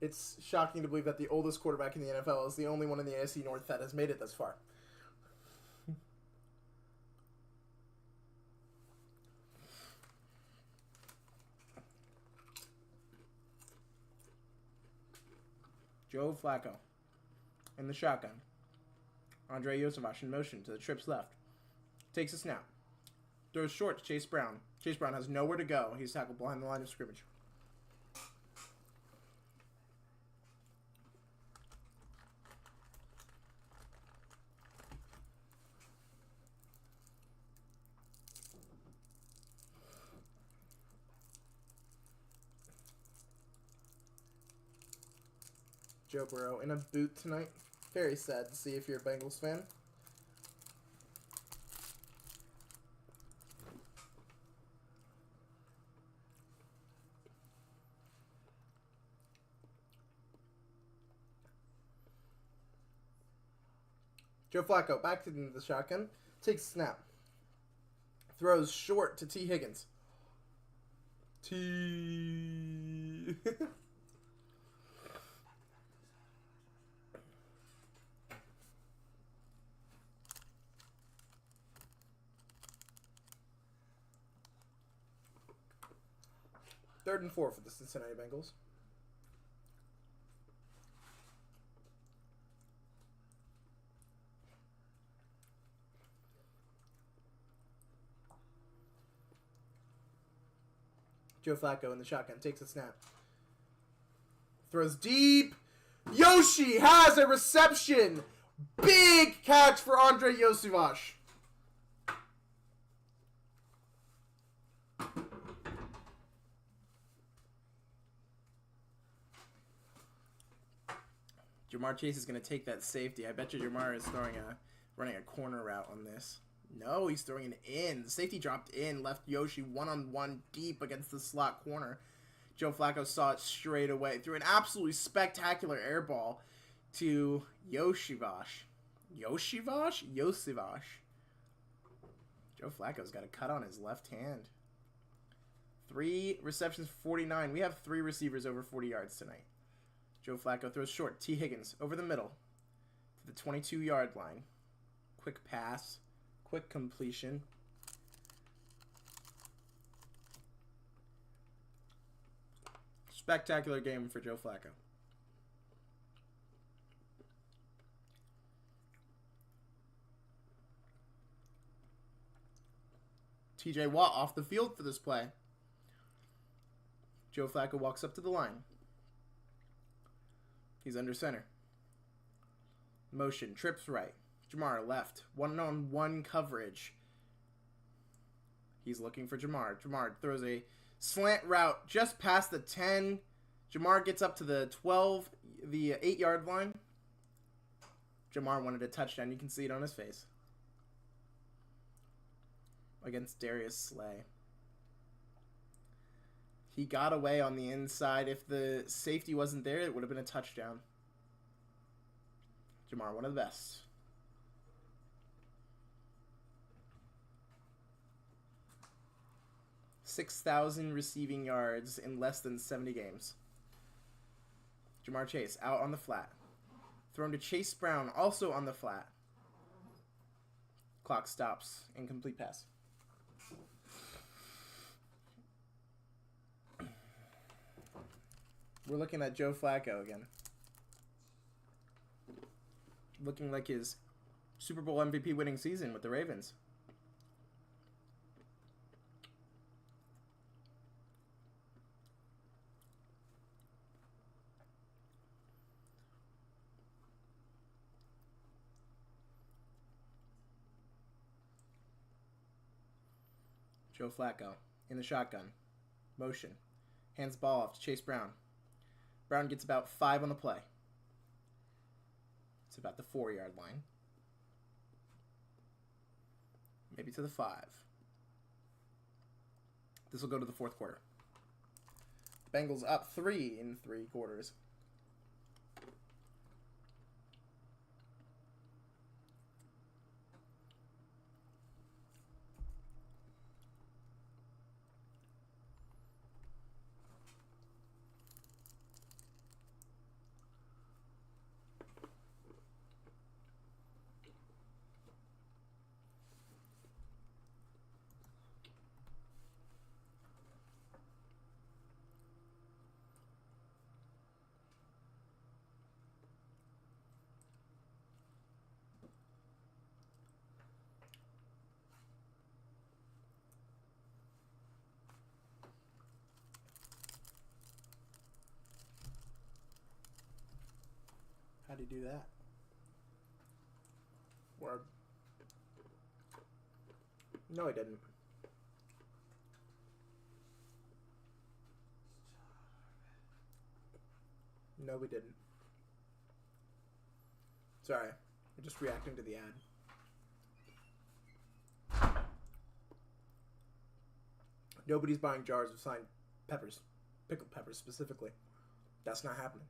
It's shocking to believe that the oldest quarterback in the NFL is the only one in the AFC North that has made it this far. Joe Flacco in the shotgun. Andre Yosevash in motion to the trips left. Takes a snap. Throws short to Chase Brown. Chase Brown has nowhere to go. He's tackled behind the line of scrimmage. Joe Burrow in a boot tonight. Very sad to see if you're a Bengals fan. Joe Flacco back to the shotgun. Takes a snap. Throws short to T. Higgins. T. 3rd and 4 for the Cincinnati Bengals. Joe Flacco in the shotgun takes a snap. Throws deep. Yoshi has a reception. Big catch for Andre Yosevash. Jamar Chase is going to take that safety. I bet you Jamar is running a corner route on this. No, he's throwing it in. The safety dropped in, left Yoshi one-on-one deep against the slot corner. Joe Flacco saw it straight away. Threw an absolutely spectacular air ball to Yosevash. Yosevash? Yosevash. Joe Flacco's got a cut on his left hand. 3 receptions for 49. We have 3 receivers over 40 yards tonight. Joe Flacco throws short. T. Higgins over the middle to the 22-yard line. Quick pass. Quick completion. Spectacular game for Joe Flacco. TJ Watt off the field for this play. Joe Flacco walks up to the line. He's under center. Motion, trips right. Jamar left. One-on-one coverage. He's looking for Jamar. Jamar throws a slant route just past the 10. Jamar gets up to the 12, the 8-yard line. Jamar wanted a touchdown. You can see it on his face. Against Darius Slay. He got away on the inside. If the safety wasn't there, it would have been a touchdown. Jamar, one of the best. 6,000 receiving yards in less than 70 games. Jamar Chase out on the flat. Thrown to Chase Brown, also on the flat. Clock stops. Incomplete pass. We're looking at Joe Flacco again. Looking like his Super Bowl MVP winning season with the Ravens. Joe Flacco in the shotgun. Motion. Hands the ball off to Chase Brown. Brown gets about 5 on the play. It's about the 4-yard line. Maybe to the 5. This will go to the 4th quarter. Bengals up 3 in 3 quarters. How do you do that? Word. No, he didn't. No, we didn't. Sorry. We're just reacting to the ad. Nobody's buying jars of signed peppers. Pickled peppers, specifically. That's not happening.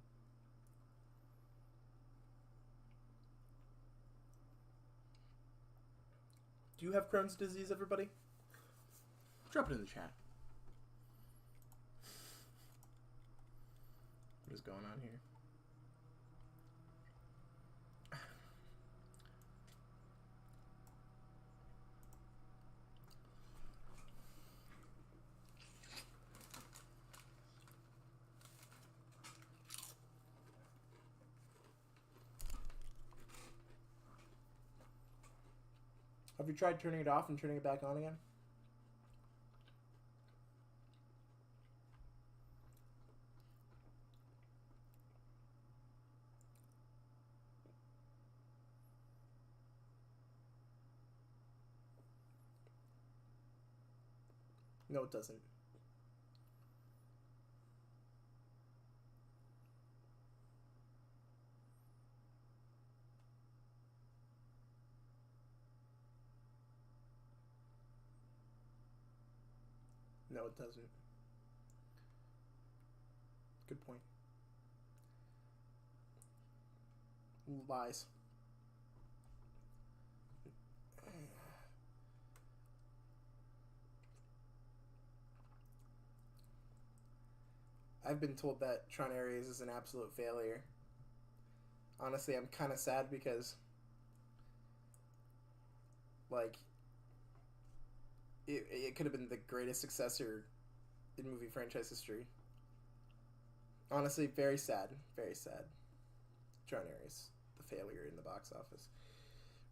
Do you have Crohn's disease, everybody? Drop it in the chat. What is going on here? Have you tried turning it off and turning it back on again? No, it doesn't. No, it doesn't. Good point. Lies. I've been told that Tron Aries is an absolute failure. Honestly, I'm kind of sad because, like, it could have been the greatest successor in movie franchise history. Honestly, very sad. Very sad. Tron Aries, the failure in the box office.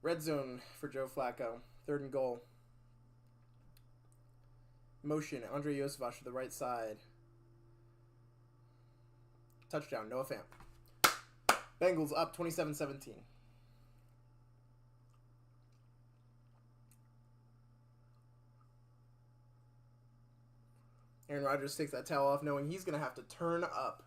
Red zone for Joe Flacco. 3rd and goal. Motion. Andre Yosevach to the right side. Touchdown. Noah Fant. Bengals up 27-17. Aaron Rodgers takes that towel off knowing he's going to have to turn up.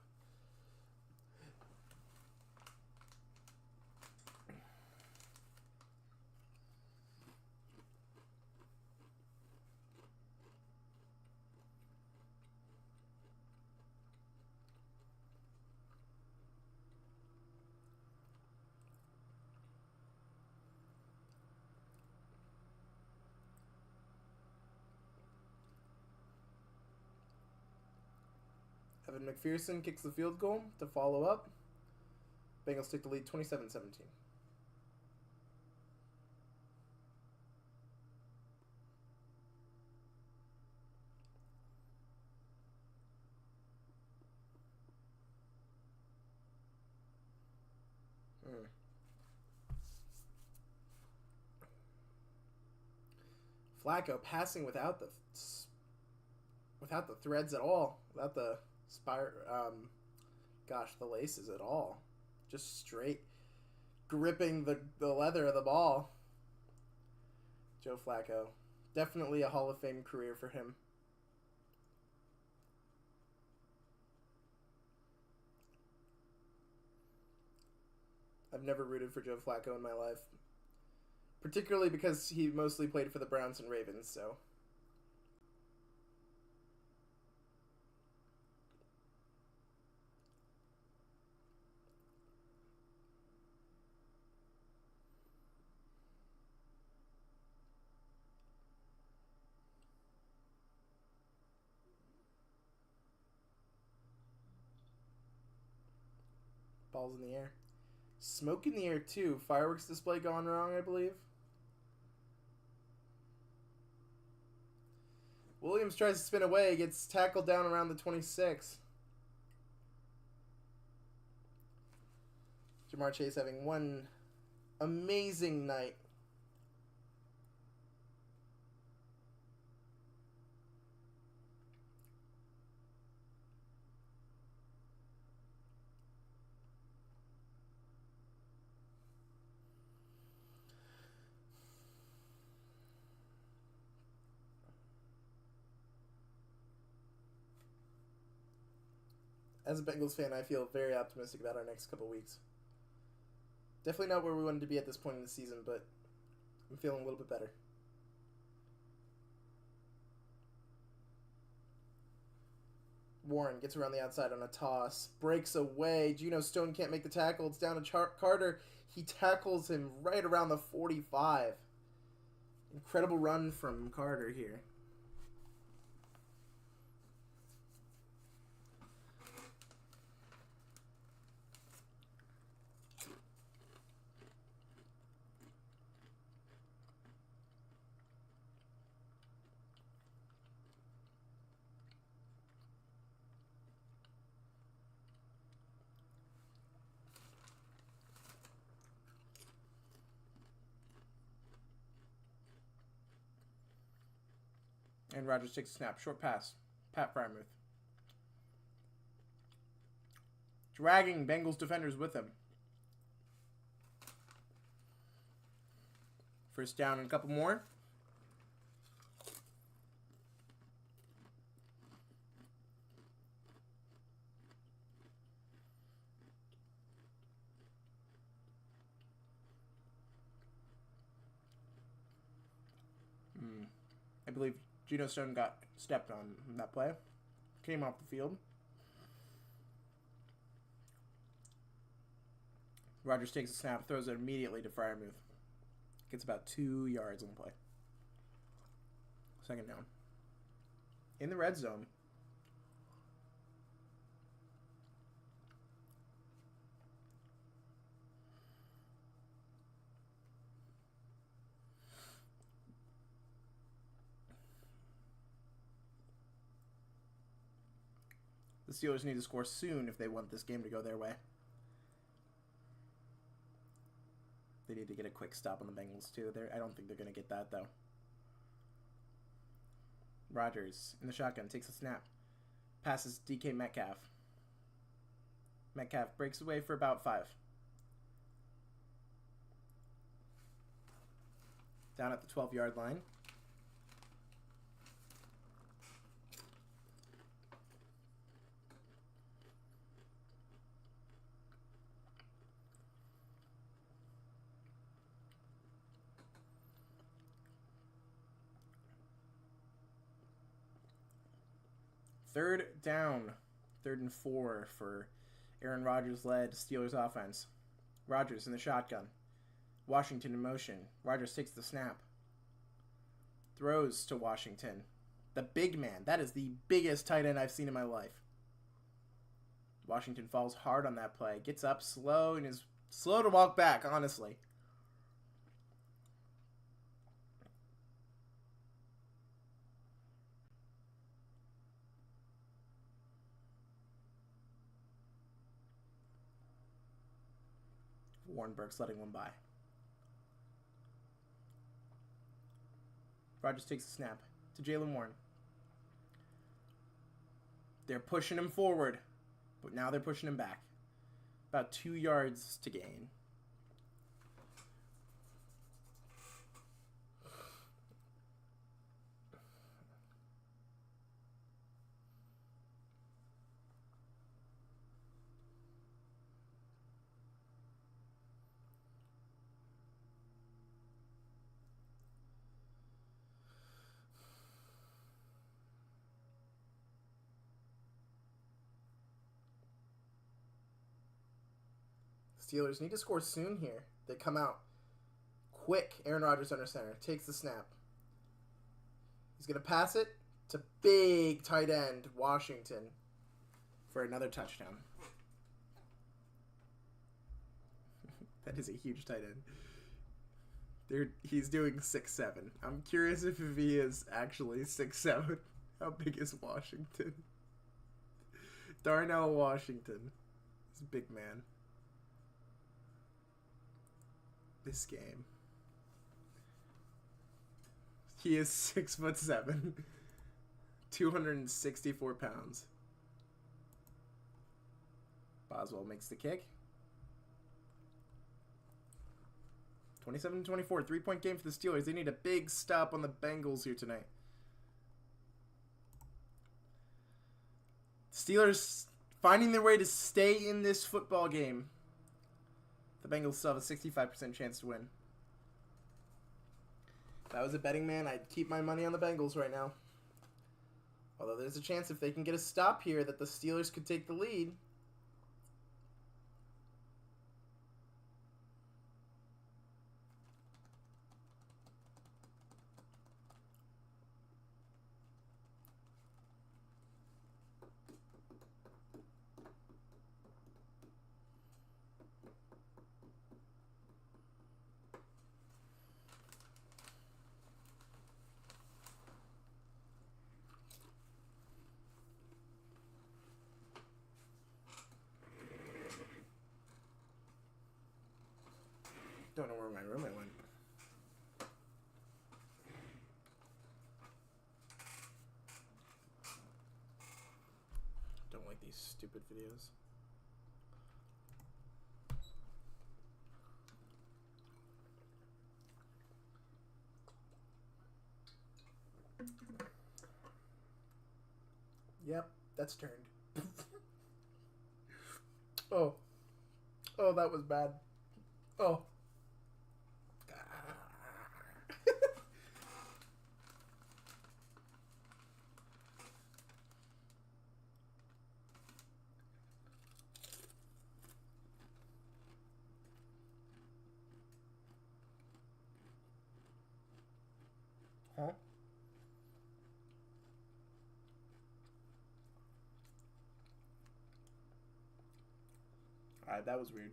Evan McPherson kicks the field goal to follow up. Bengals take the lead 27-17. Flacco passing without the threads at all, without the the laces at all. Just straight gripping the leather of the ball. Joe Flacco. Definitely a Hall of Fame career for him. I've never rooted for Joe Flacco in my life. Particularly because he mostly played for the Browns and Ravens, so... Balls in the air. Smoke in the air, too. Fireworks display gone wrong, I believe. Williams tries to spin away, gets tackled down around the 26. Jamar Chase having one amazing night. As a Bengals fan, I feel very optimistic about our next couple weeks. Definitely not where we wanted to be at this point in the season, but I'm feeling a little bit better. Warren gets around the outside on a toss. Breaks away. Geno Stone can't make the tackle. It's down to Carter. He tackles him right around the 45. Incredible run from Carter here. And Rodgers takes a snap. Short pass. Pat Frymuth. Dragging Bengals defenders with him. First down and a couple more. I believe Geno Stone got stepped on that play. Came off the field. Rodgers takes a snap, throws it immediately to Frymuth. Gets about 2 yards on the play. Second down. In the red zone. The Steelers need to score soon if they want this game to go their way. They need to get a quick stop on the Bengals, too. I don't think they're going to get that, though. Rodgers, in the shotgun, takes a snap. Passes DK Metcalf. Metcalf breaks away for about 5. Down at the 12-yard line. Third down. 3rd and 4 for Aaron Rodgers-led Steelers offense. Rodgers in the shotgun. Washington in motion. Rodgers takes the snap. Throws to Washington. The big man. That is the biggest tight end I've seen in my life. Washington falls hard on that play. Gets up slow and is slow to walk back, honestly. Warrenberg's letting one by. Rodgers takes the snap to Jaylen Warren. They're pushing him forward, but now they're pushing him back. About 2 yards to gain. Steelers need to score soon here. They come out quick. Aaron Rodgers under center. Takes the snap. He's going to pass it to big tight end Washington for another touchdown. That is a huge tight end. He's doing 6'7". I'm curious if he is actually 6'7". How big is Washington? Darnell Washington. He's a big man. This game. He is 6'7", 264 pounds. Boswell makes the kick. 27-24, 3-point game for the Steelers. They need a big stop on the Bengals here tonight. Steelers finding their way to stay in this football game. The Bengals still have a 65% chance to win. If I was a betting man, I'd keep my money on the Bengals right now. Although there's a chance if they can get a stop here that the Steelers could take the lead. Don't know where my roommate went. Don't like these stupid videos. Yep, that's turned. Oh, that was bad. Oh. Huh? Alright, that was weird.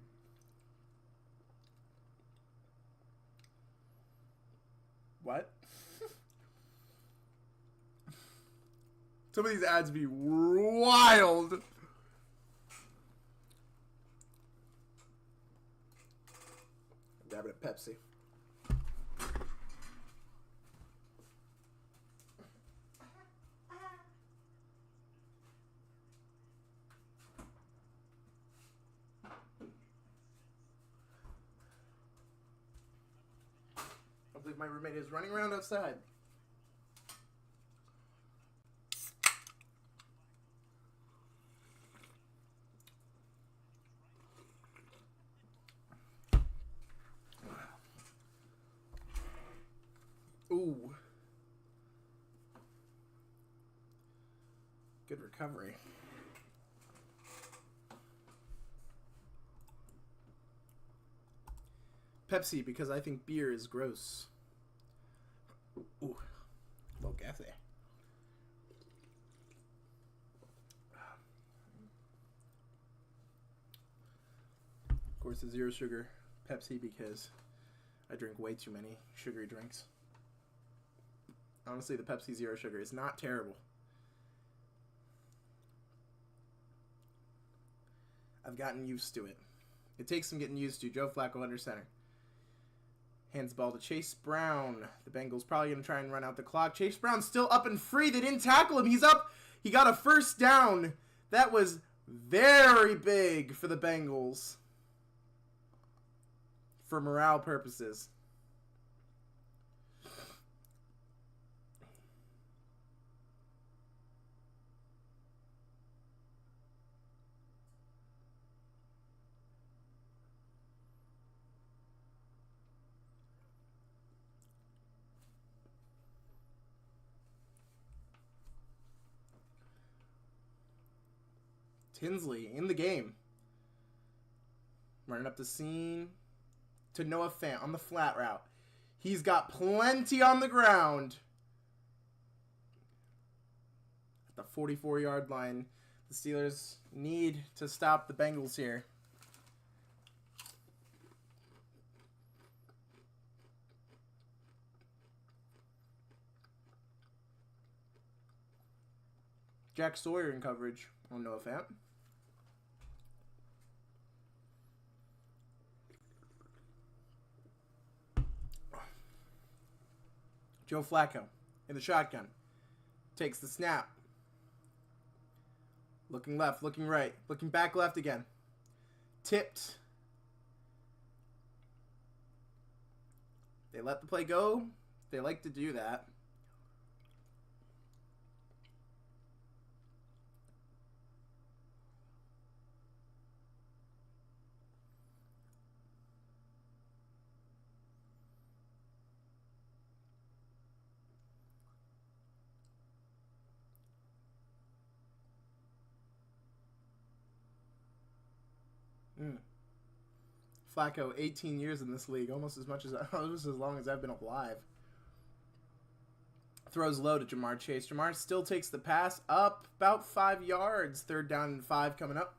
What? Some of these ads be wild. I'm grabbing a Pepsi. I believe my roommate is running around outside. Ooh. Good recovery. Pepsi, because I think beer is gross. Ooh, low gassy. Of course, the zero sugar Pepsi because I drink way too many sugary drinks. Honestly, the Pepsi Zero Sugar is not terrible. I've gotten used to it. It takes some getting used to. Joe Flacco under center. Hands the ball to Chase Brown. The Bengals probably going to try and run out the clock. Chase Brown's still up and free. They didn't tackle him. He's up. He got a first down. That was very big for the Bengals. For morale purposes. Tinsley in the game. Running up the seam to Noah Fant on the flat route. He's got plenty on the ground. At the 44-yard line. The Steelers need to stop the Bengals here. Jack Sawyer in coverage on Noah Fant. Joe Flacco in the shotgun. Takes the snap. Looking left, looking right. Looking back left again. Tipped. They let the play go. They like to do that. Flacco, 18 years in this league, almost as long as I've been alive. Throws low to Jamar Chase. Jamar still takes the pass up about 5 yards. 3rd down and 5 coming up.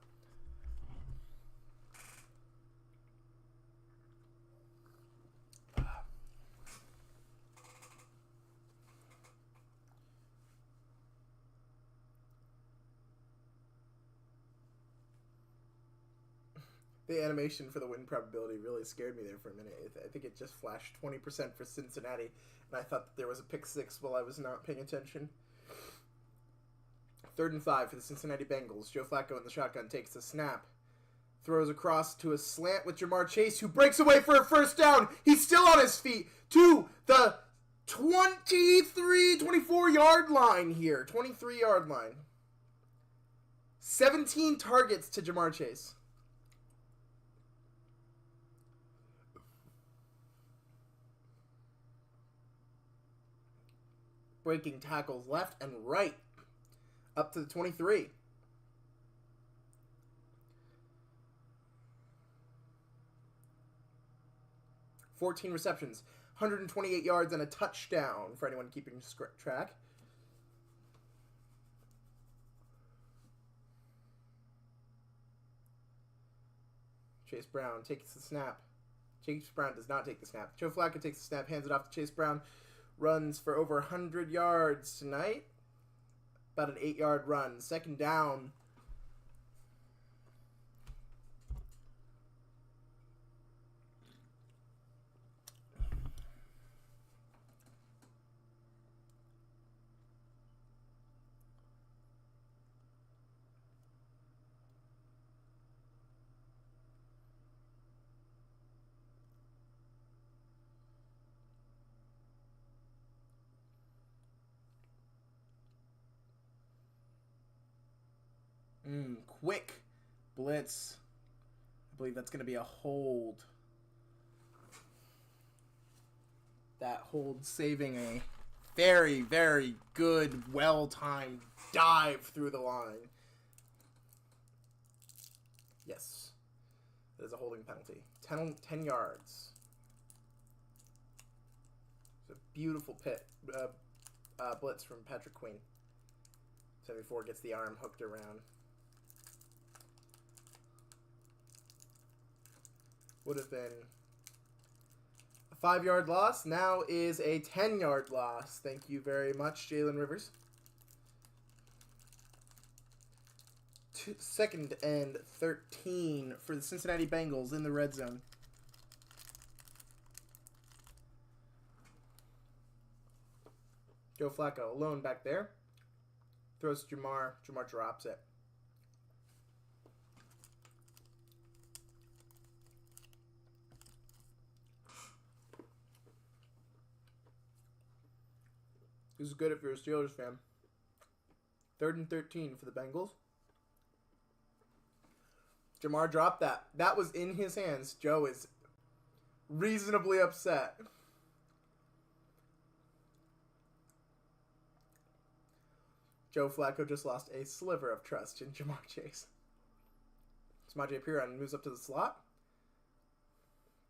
The animation for the win probability really scared me there for a minute. I think it just flashed 20% for Cincinnati, and I thought that there was a pick 6 while I was not paying attention. 3rd and 5 for the Cincinnati Bengals. Joe Flacco in the shotgun takes the snap. Throws across to a slant with Jamar Chase, who breaks away for a first down. He's still on his feet to the 24-yard line here. 23-yard line. 17 targets to Jamar Chase. Breaking tackles left and right. Up to the 23. $14 receptions. 128 yards and a touchdown for anyone keeping track. Chase Brown takes the snap. Chase Brown does not take the snap. Joe Flacco takes the snap, hands it off to Chase Brown. Runs for over 100 yards tonight. About an 8-yard run. 2nd down. Quick blitz. I believe that's going to be a hold. That hold saving a very, very good, well-timed dive through the line. Yes. That is a holding penalty. 10 yards. It's a beautiful blitz from Patrick Queen. 74 gets the arm hooked around. Would have been a 5-yard loss. Now is a 10-yard loss. Thank you very much, Jalen Rivers. 2nd and 13 for the Cincinnati Bengals in the red zone. Joe Flacco alone back there. Throws to Jamar. Jamar drops it. This is good if you're a Steelers fan. 3rd and 13 for the Bengals. Jamar dropped that. That was in his hands. Joe is reasonably upset. Joe Flacco just lost a sliver of trust in Jamar Chase. Samaje Perine moves up to the slot.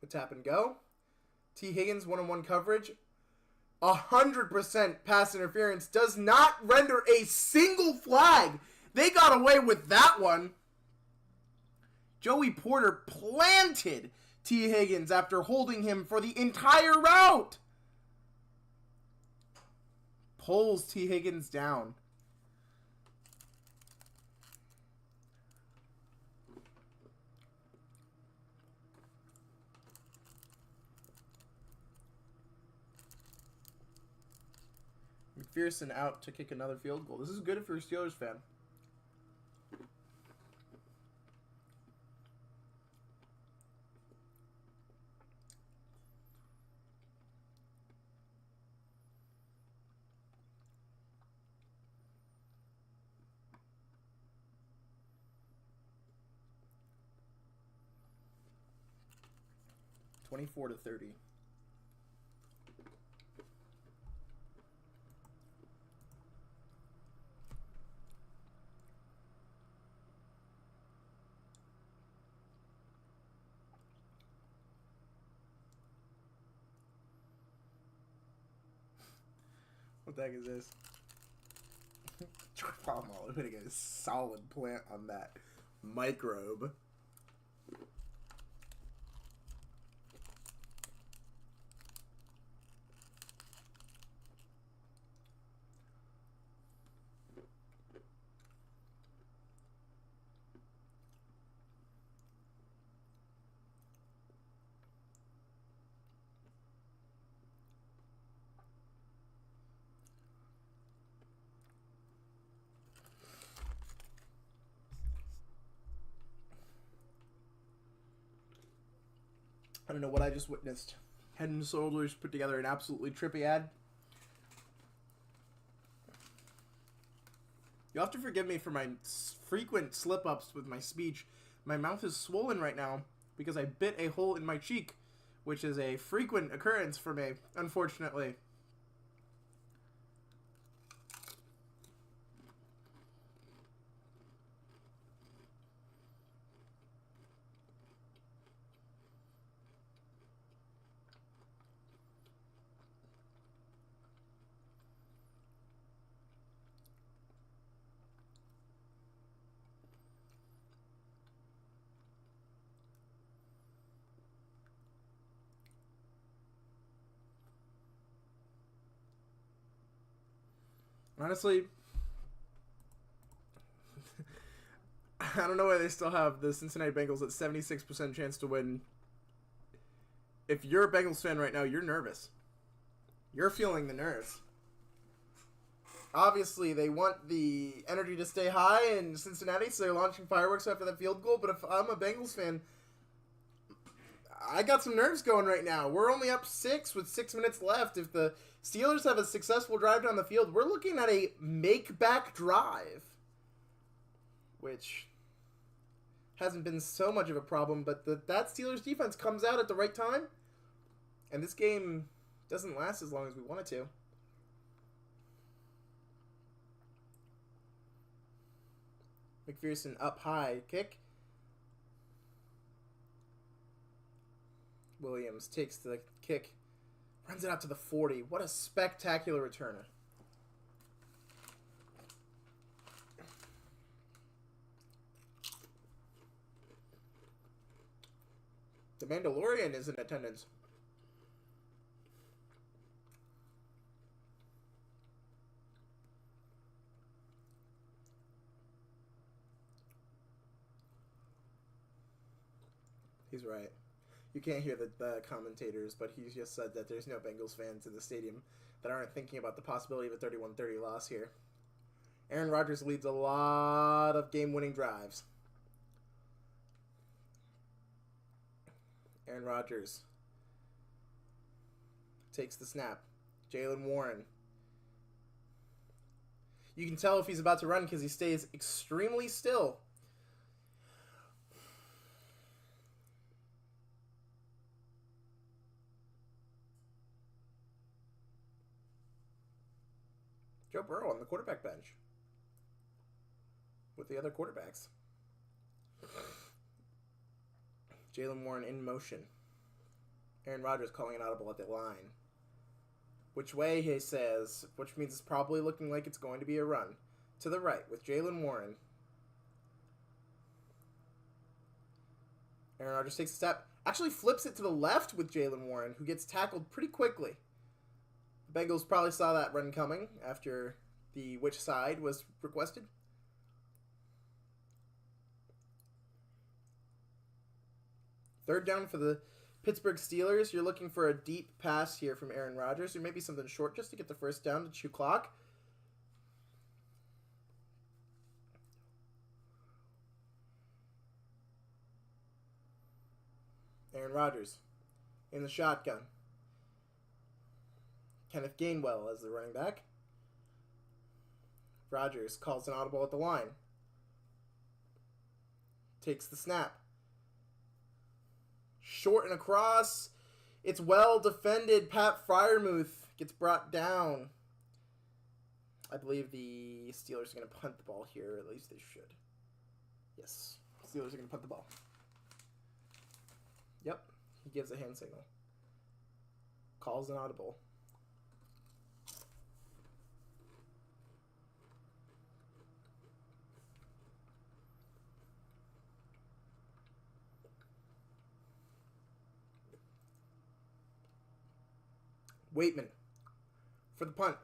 The tap and go. T. Higgins, one-on-one coverage. 100% pass interference. Does not render a single flag. They got away with that one. Joey Porter planted T. Higgins after holding him for the entire route. Pulls T. Higgins down. McPherson out to kick another field goal. This is good if you're a Steelers fan. (24-30). What the heck is this? Palm all putting a solid plant on that microbe. I don't know what I just witnessed. Head and Shoulders put together an absolutely trippy ad. You'll have to forgive me for my frequent slip-ups with my speech. My mouth is swollen right now because I bit a hole in my cheek, which is a frequent occurrence for me, unfortunately. Honestly, I don't know why they still have the Cincinnati Bengals at 76% chance to win. If you're a Bengals fan right now, you're nervous. You're feeling the nerves. Obviously, they want the energy to stay high in Cincinnati, so they're launching fireworks after that field goal. But if I'm a Bengals fan, I got some nerves going right now. We're only up 6 with 6 minutes left. If the Steelers have a successful drive down the field, we're looking at a make-back drive, which hasn't been so much of a problem, but that Steelers defense comes out at the right time, and this game doesn't last as long as we want it to. McPherson up high. Kick. Williams takes the kick. Runs it out to the 40. What a spectacular returner. The Mandalorian is in attendance. He's right. You can't hear the commentators, but he just said that there's no Bengals fans in the stadium that aren't thinking about the possibility of a 31-30 loss here. Aaron Rodgers leads a lot of game-winning drives. Aaron Rodgers takes the snap. Jaylen Warren. You can tell if he's about to run because he stays extremely still. Joe Burrow on the quarterback bench with the other quarterbacks. Jaylen Warren in motion. Aaron Rodgers calling an audible at the line. Which way, he says, which means it's probably looking like it's going to be a run. To the right with Jaylen Warren. Aaron Rodgers takes a step. Actually flips it to the left with Jaylen Warren, who gets tackled pretty quickly. The Bengals probably saw that run coming after the which side was requested. Third down for the Pittsburgh Steelers. You're looking for a deep pass here from Aaron Rodgers, or maybe something short just to get the first down to chew clock. Aaron Rodgers in the shotgun. Kenneth Gainwell as the running back. Rodgers calls an audible at the line. Takes the snap. Short and across. It's well defended. Pat Freiermuth gets brought down. I believe the Steelers are going to punt the ball here. At least they should. Yes. Steelers are going to punt the ball. Yep. He gives a hand signal. Calls an audible. Waitman for the punt.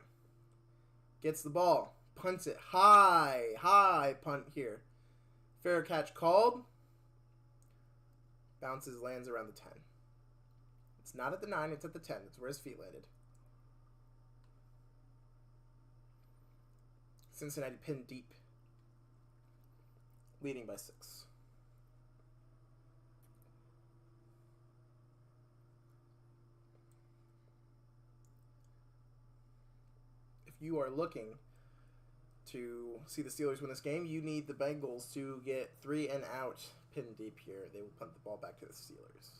Gets the ball. Punts it. High punt here. Fair catch called. Bounces, lands around the 10. It's not at the 9, it's at the 10. It's where his feet landed. Cincinnati pinned deep. Leading by 6. You are looking to see the Steelers win this game, you need the Bengals to get 3 and out pinned deep here. They will punt the ball back to the Steelers.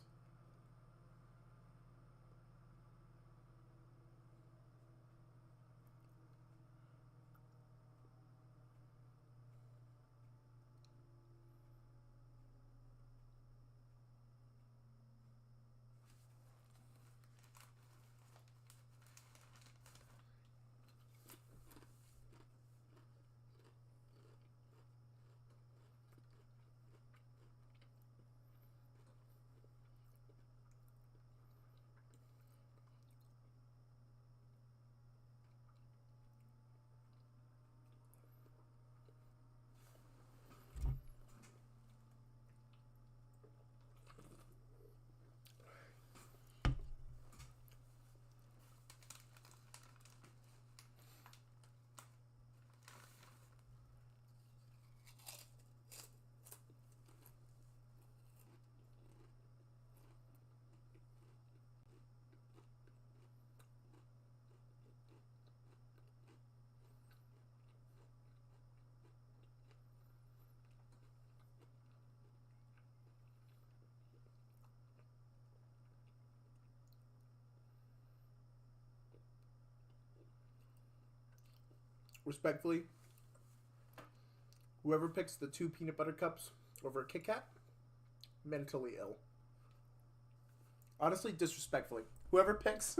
Respectfully, Whoever picks the 2 peanut butter cups over a Kit Kat, mentally ill. Honestly, disrespectfully. Whoever picks...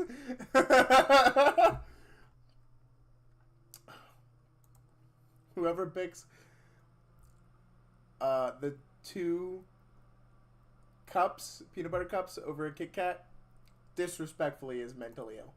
Whoever picks the 2 cups, peanut butter cups, over a Kit Kat, disrespectfully is mentally ill.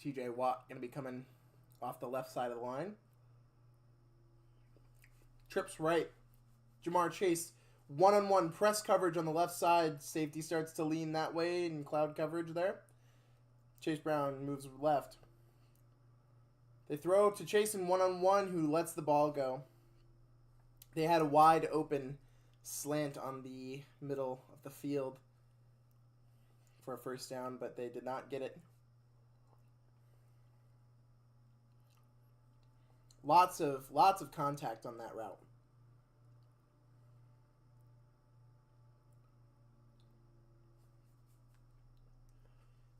TJ Watt going to be coming off the left side of the line. Trips right. Jamar Chase, one-on-one press coverage on the left side. Safety starts to lean that way in cloud coverage there. Chase Brown moves left. They throw to Chase in one-on-one, who lets the ball go. They had a wide open slant on the middle of the field for a first down, but they did not get it. Lots of contact on that route.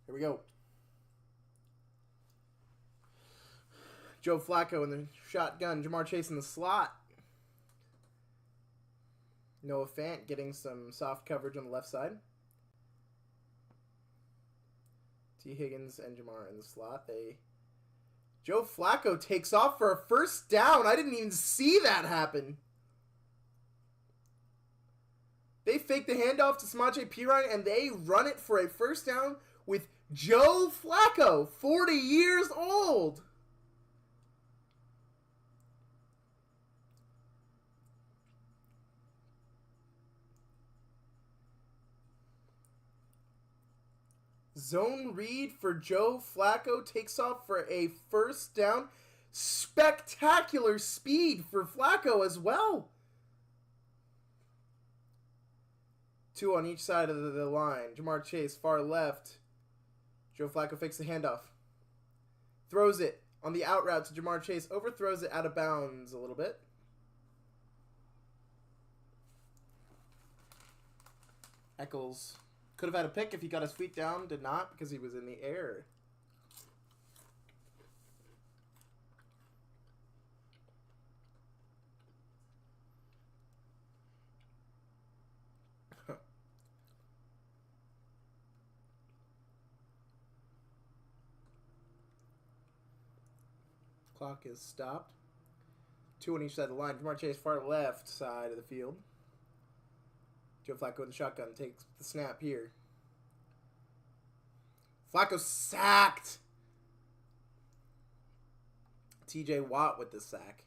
Here we go. Joe Flacco in the shotgun. Jamar Chase in the slot. Noah Fant getting some soft coverage on the left side. T. Higgins and Jamar in the slot. Joe Flacco takes off for a first down. I didn't even see that happen. They fake the handoff to Samaje Perine, and they run it for a first down with Joe Flacco, 40 years old. Zone read for Joe Flacco, takes off for a first down. Spectacular speed for Flacco as well. 2 on each side of the line. Jamar Chase, far left. Joe Flacco fakes the handoff. Throws it on the out route to Jamar Chase. Overthrows it out of bounds a little bit. Eccles could have had a pick if he got his feet down. Did not, because he was in the air. Clock is stopped. 2 on each side of the line. Jamar Chase, far left side of the field. Joe Flacco with the shotgun takes the snap here. Flacco sacked. TJ Watt with the sack.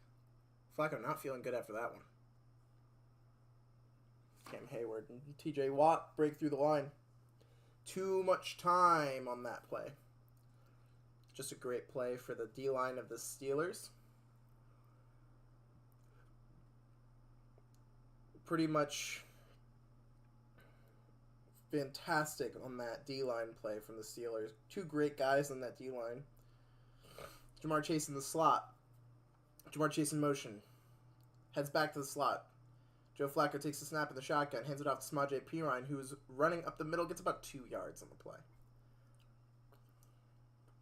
Flacco not feeling good after that one. Cam Hayward and TJ Watt break through the line. Too much time on that play. Just a great play for the D-line of the Steelers. Pretty much fantastic on that D-line play from the Steelers. 2 great guys on that D-line. Jamar Chase in the slot. Jamar Chase in motion. Heads back to the slot. Joe Flacco takes the snap in the shotgun. Hands it off to Samaje Perine, who's running up the middle. Gets about 2 yards on the play.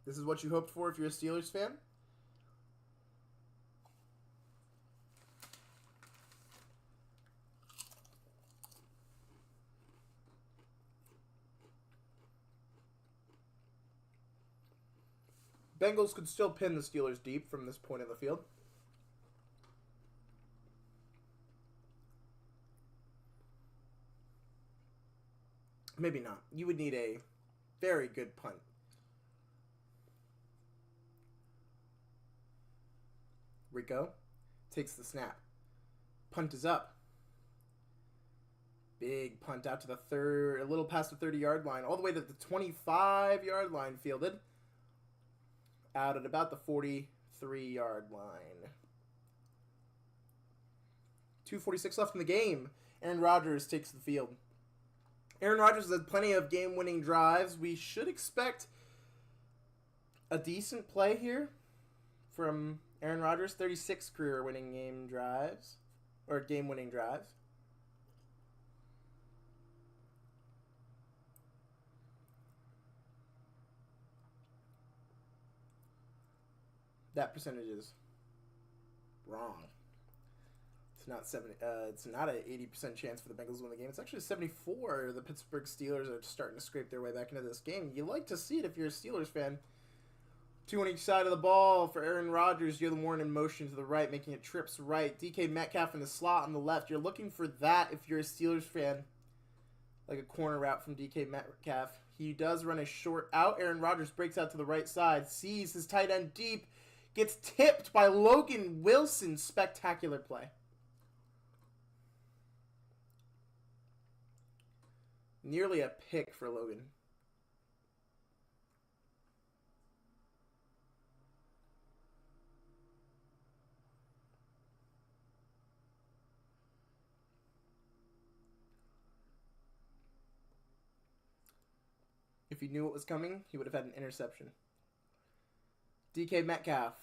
This is what you hoped for if you're a Steelers fan? Bengals could still pin the Steelers deep from this point of the field. Maybe not. You would need a very good punt. Rico takes the snap. Punt is up. Big punt out to the a little past the 30-yard line, all the way to the 25-yard line fielded. Out at about the 43-yard line. 2:46 left in the game. Aaron Rodgers takes the field. Aaron Rodgers has plenty of game-winning drives. We should expect a decent play here from Aaron Rodgers. 36 career-winning game drives. Or game-winning drives. That percentage is wrong. It's not 70. It's not an 80% chance for the Bengals to win the game. It's actually 74. The Pittsburgh Steelers are starting to scrape their way back into this game. You like to see it if you're a Steelers fan. 2 on each side of the ball for Aaron Rodgers. You're the Warren in motion to the right, making it trips right. DK Metcalf in the slot on the left. You're looking for that if you're a Steelers fan. Like a corner route from DK Metcalf. He does run a short out. Aaron Rodgers breaks out to the right side. Sees his tight end deep. Gets tipped by Logan Wilson. Spectacular play. Nearly a pick for Logan. If he knew what was coming, he would have had an interception. DK Metcalf,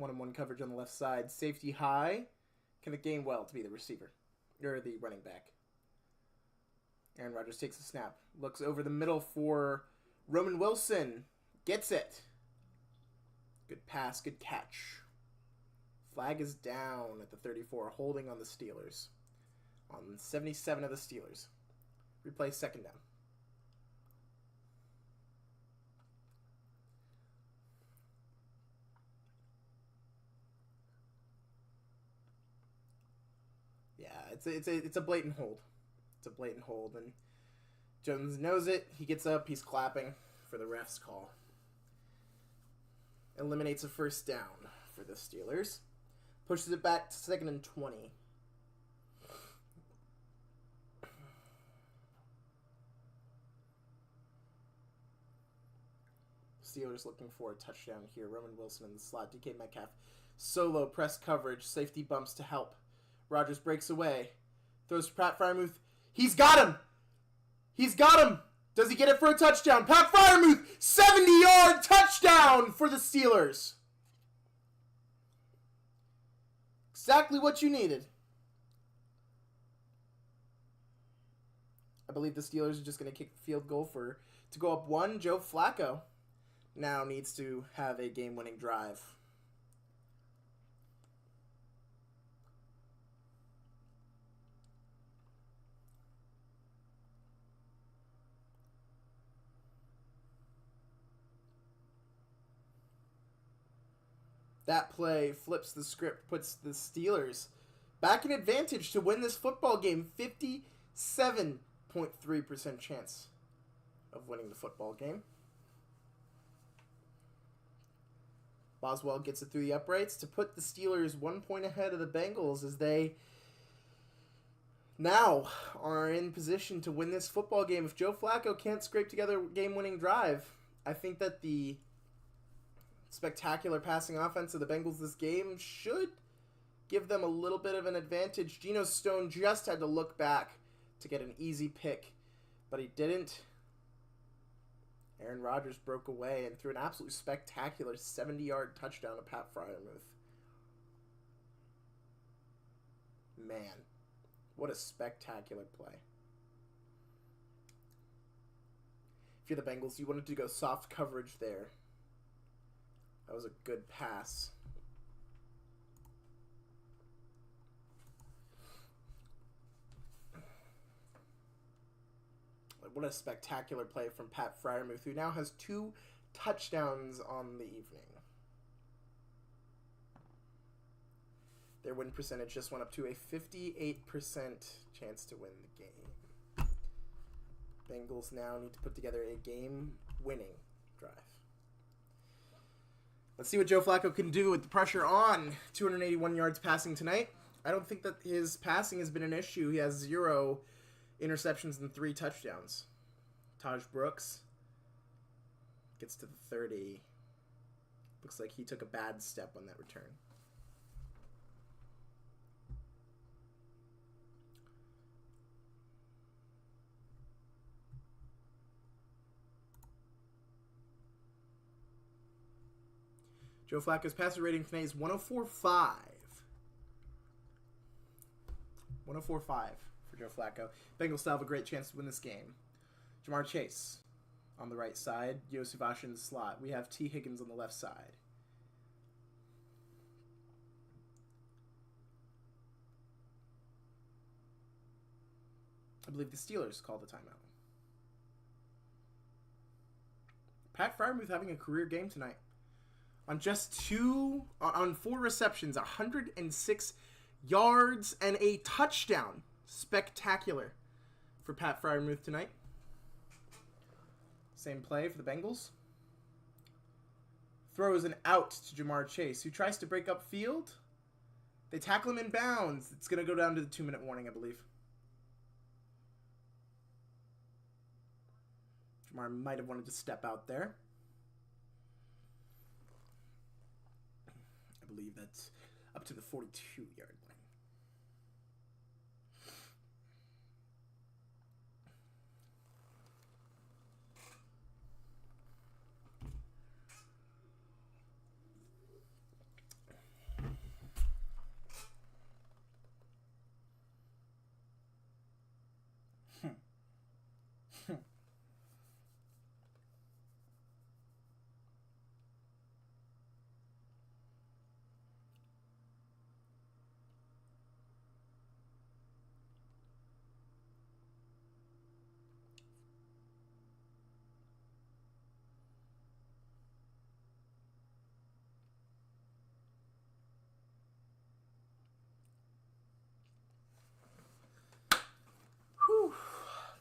1-on-1 coverage on the left side. Safety high. Can it gain well to be the receiver? Or the running back. Aaron Rodgers takes a snap. Looks over the middle for Roman Wilson. Gets it. Good pass, good catch. Flag is down at the 34, holding on the Steelers. On 77 of the Steelers. Replay second down. It's a blatant hold. It's a blatant hold, and Jones knows it. He gets up. He's clapping for the ref's call. Eliminates a first down for the Steelers. Pushes it back to 2nd and 20. Steelers looking for a touchdown here. Roman Wilson in the slot. DK Metcalf. Solo press coverage. Safety bumps to help. Rodgers breaks away. Throws to Pat Freiermuth. He's got him! He's got him! Does he get it for a touchdown? Pat Freiermuth! 70-yard touchdown for the Steelers! Exactly what you needed. I believe the Steelers are just going to kick the field goal to go up 1. Joe Flacco now needs to have a game-winning drive. That play flips the script, puts the Steelers back in advantage to win this football game. 57.3% chance of winning the football game. Boswell gets it through the uprights to put the Steelers 1 point ahead of the Bengals as they now are in position to win this football game. If Joe Flacco can't scrape together a game-winning drive, I think that the spectacular passing offense of the Bengals this game should give them a little bit of an advantage. Geno Stone just had to look back to get an easy pick, but he didn't. Aaron Rodgers broke away and threw an absolutely spectacular 70-yard touchdown to Pat Freiermuth. Man, what a spectacular play. If you're the Bengals, you wanted to go soft coverage there. That was a good pass. What a spectacular play from Pat Freiermuth, who now has 2 touchdowns on the evening. Their win percentage just went up to a 58% chance to win the game. Bengals now need to put together a game-winning drive. Let's see what Joe Flacco can do with the pressure on. 281 yards passing tonight. I don't think that his passing has been an issue. He has 0 interceptions and 3 touchdowns. Taj Brooks gets to the 30. Looks like he took a bad step on that return. Joe Flacco's passer rating tonight is 104.5. 104.5 for Joe Flacco. Bengals still have a great chance to win this game. Jamar Chase on the right side. Yosef Ash in the slot. We have T. Higgins on the left side. I believe the Steelers called the timeout. Pat Freiermuth having a career game tonight. On 4 receptions, 106 yards, and a touchdown. Spectacular for Pat Freiermuth tonight. Same play for the Bengals. Throws an out to Jamar Chase, who tries to break up field. They tackle him in bounds. It's going to go down to the 2-minute warning, I believe. Jamar might have wanted to step out there. I believe that's up to the 42-yard line.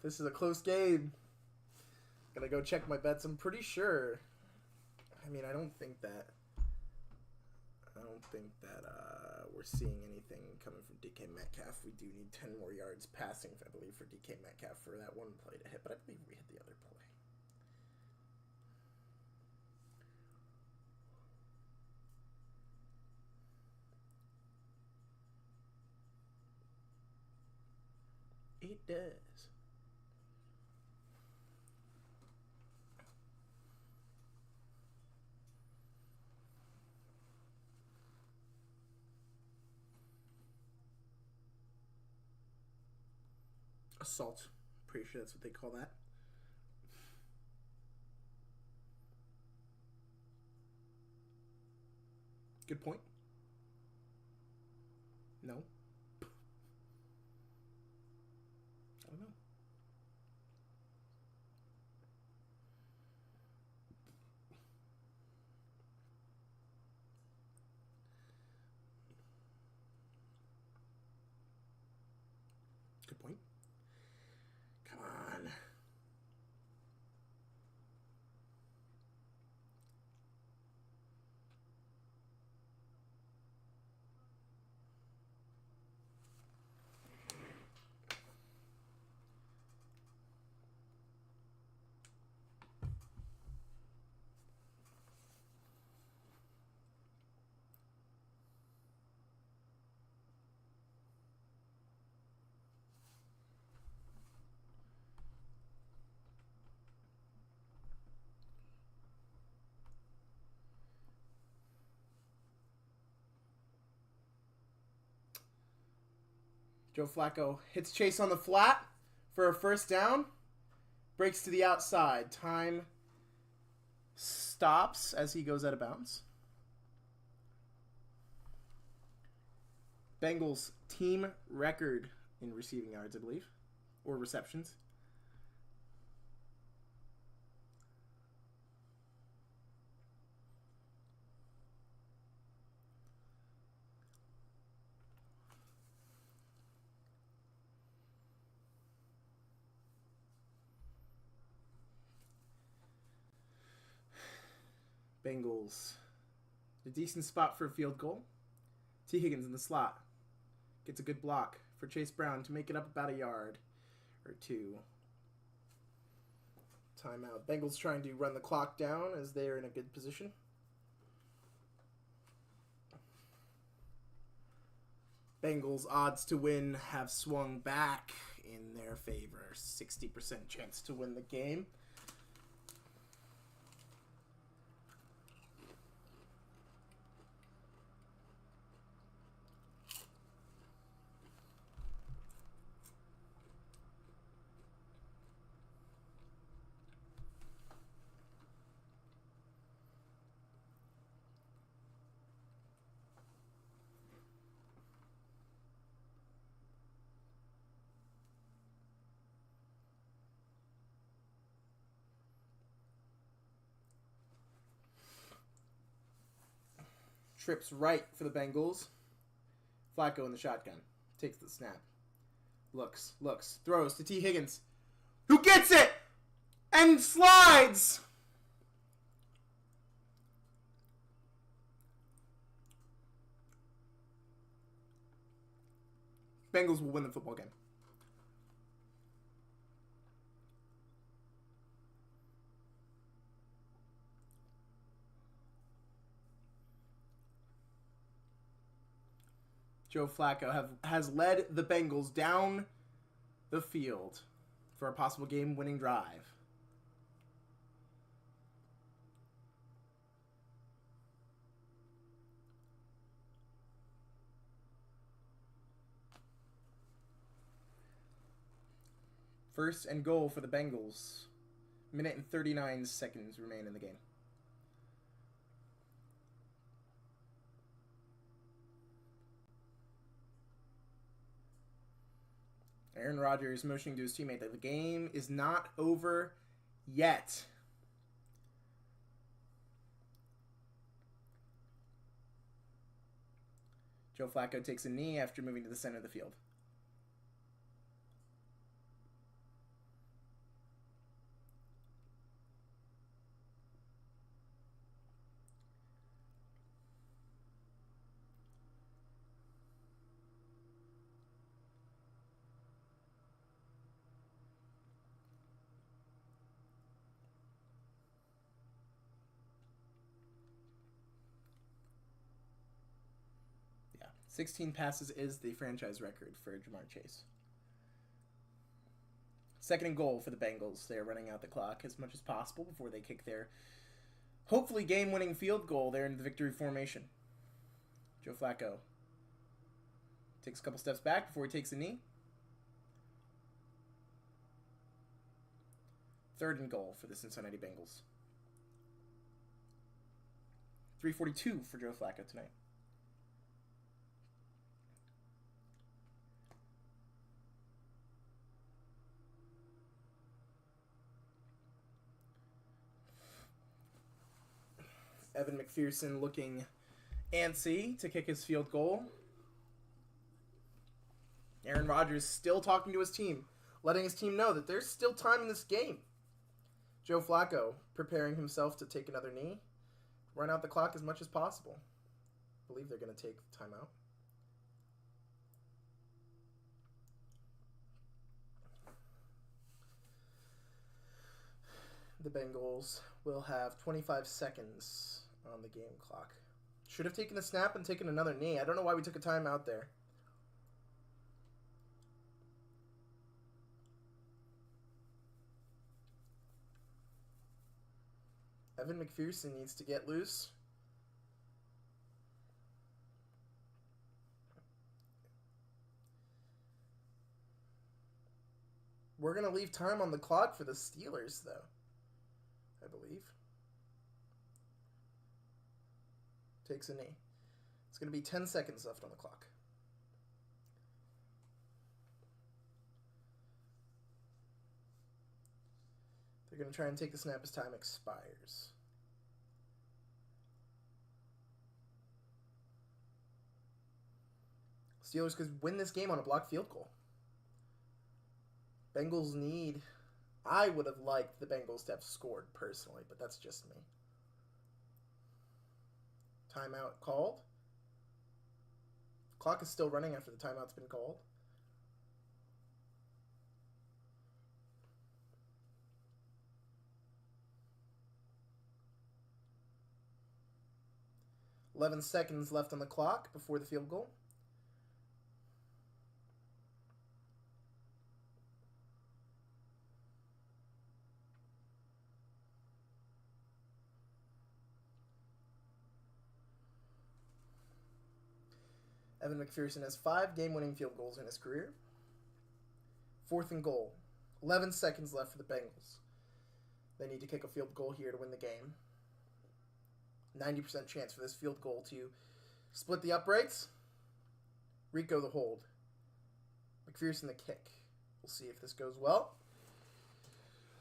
This is a close game. Gotta go check my bets. I'm pretty sure. I mean, I don't think that we're seeing anything coming from DK Metcalf. We do need 10 more yards passing, I believe, for DK Metcalf for that one play to hit. But I believe we hit the other play. It does. Assault. Pretty sure that's what they call that. Good point. No. I don't know. Good point. Come on. Joe Flacco hits Chase on the flat for a first down. Breaks to the outside. Time stops as he goes out of bounds. Bengals team record in receiving yards, I believe. Or receptions. Bengals. A decent spot for a field goal. T. Higgins in the slot. Gets a good block for Chase Brown to make it up about a yard or two. Timeout. Bengals trying to run the clock down as they are in a good position. Bengals odds to win have swung back in their favor. 60% chance to win the game. trips right for the Bengals. Flacco in the shotgun. Takes the snap. Looks. Throws to T. Higgins, who gets it and slides. Bengals will win the football game. Joe Flacco has led the Bengals down the field for a possible game-winning drive. First and goal for the Bengals. Minute and 39 seconds remain in the game. Aaron Rodgers motioning to his teammate that the game is not over yet. Joe Flacco takes a knee after moving to the center of the field. Yeah, 16 passes is the franchise record for Jamar Chase. Second and goal for the Bengals. They're running out the clock as much as possible before they kick their hopefully game-winning field goal there in the victory formation. Joe Flacco takes a couple steps back before he takes a knee. Third and goal for the Cincinnati Bengals. 3:42 for Joe Flacco tonight. Evan McPherson looking antsy to kick his field goal. Aaron Rodgers still talking to his team, letting his team know that there's still time in this game. Joe Flacco preparing himself to take another knee, run out the clock as much as possible. I believe they're going to take the timeout. The Bengals will have 25 seconds on the game clock. Should have taken the snap and taken another knee. I don't know why we took a timeout there. Evan McPherson needs to get loose. We're going to leave time on the clock for the Steelers, though, I believe. Takes a knee. It's going to be 10 seconds left on the clock. They're going to try and take the snap as time expires. Steelers could win this game on a blocked field goal. Bengals need... I would have liked the Bengals to have scored personally, but that's just me. Timeout called. Clock is still running after the timeout's been called. "11 seconds left on the clock before the field goal. Evan McPherson has 5 game-winning field goals in his career. Fourth and goal. 11 seconds left for the Bengals. They need to kick a field goal here to win the game. 90% chance for this field goal to split the uprights. Rico the hold. McPherson the kick. We'll see if this goes well.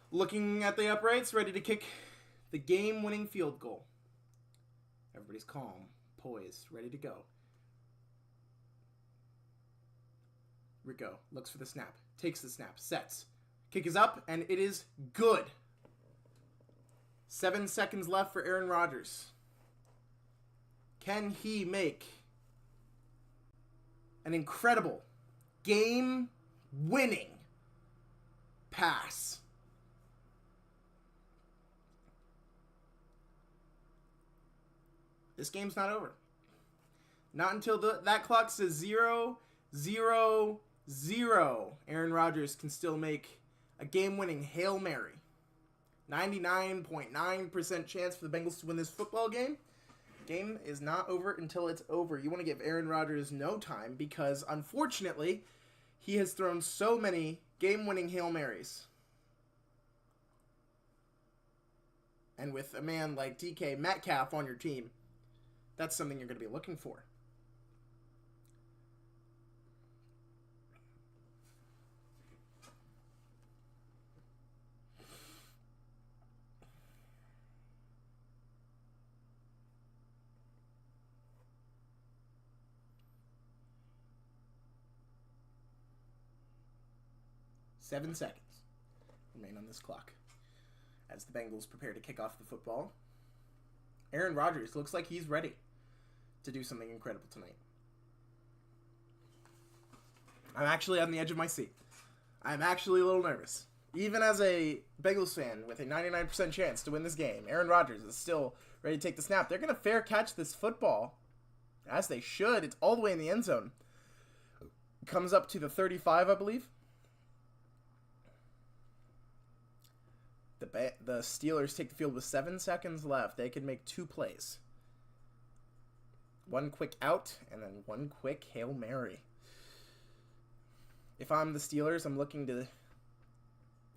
Looking at the uprights, ready to kick the game-winning field goal. Everybody's calm. poised, ready to go. Rico looks for the snap, takes the snap, sets. Kick is up, and it is good. 7 seconds left for Aaron Rodgers. Can he make an incredible, game-winning pass? This game's not over. Not until that clock says 0, 0, 0. Aaron Rodgers can still make a game-winning Hail Mary. 99.9% chance for the Bengals to win this football game. Game is not over until it's over. You want to give Aaron Rodgers no time because, unfortunately, he has thrown so many game-winning Hail Marys. And with a man like DK Metcalf on your team, that's something you're going to be looking for. Seven seconds remain on this clock as the Bengals prepare to kick off the football. Aaron Rodgers looks like he's ready to do something incredible tonight. I'm actually on the edge of my seat. I'm actually a little nervous. Even as a Bengals fan with a 99% chance to win this game, Aaron Rodgers is still ready to take the snap. They're going to fair catch this football, as they should. It's all the way in the end zone. Comes up to the 35, I believe. The Steelers take the field with 7 seconds left. They can make 2 plays. One quick out, and then one quick Hail Mary. If I'm the Steelers, I'm looking to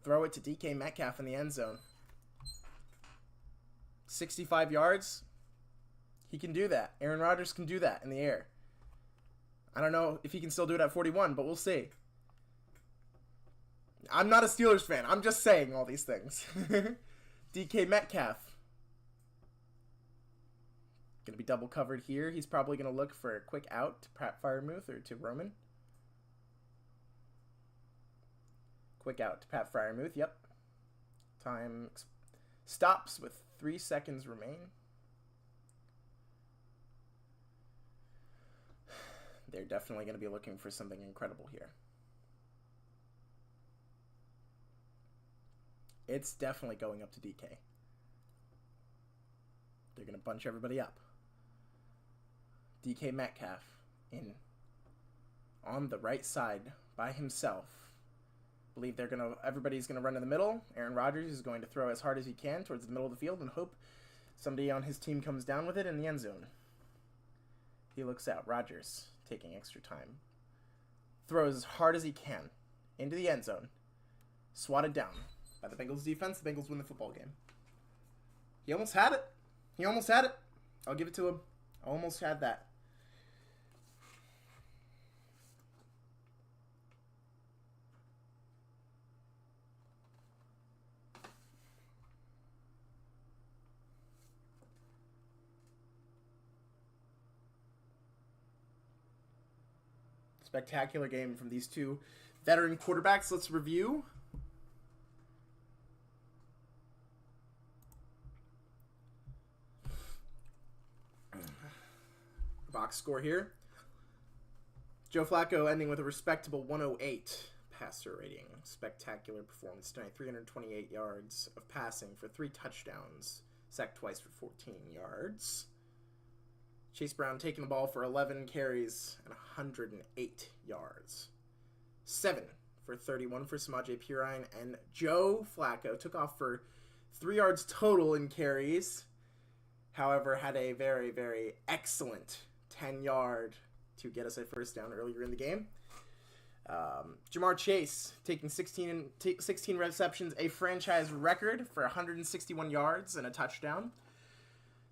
throw it to DK Metcalf in the end zone. 65 yards. He can do that. Aaron Rodgers can do that in the air. I don't know if he can still do it at 41, but we'll see. I'm not a Steelers fan. I'm just saying all these things. DK Metcalf. Going to be double covered here. He's probably going to look for a quick out to Pat Freiermuth or to Roman. Quick out to Pat Freiermuth. Yep. Time stops with 3 seconds remain. They're definitely going to be looking for something incredible here. It's definitely going up to DK. They're going to bunch everybody up. DK Metcalf on the right side by himself. Believe everybody's going to run in the middle. Aaron Rodgers is going to throw as hard as he can towards the middle of the field and hope somebody on his team comes down with it in the end zone. He looks out. Rodgers taking extra time. Throws as hard as he can into the end zone. Swatted down by the Bengals defense. The Bengals win the football game. He almost had it. I'll give it to him. Almost had that. Spectacular game from these two veteran quarterbacks. Let's review. Box score here. Joe Flacco ending with a respectable 108 passer rating. Spectacular performance tonight. 328 yards of passing for 3 touchdowns. Sacked twice for 14 yards. Chase Brown taking the ball for 11 carries and 108 yards. 7 for 31 for Samaje Perine. And Joe Flacco took off for 3 yards total in carries. However, had a very, very excellent 10-yard to get us a first down earlier in the game. Jamar Chase taking 16 receptions, a franchise record for 161 yards and a touchdown.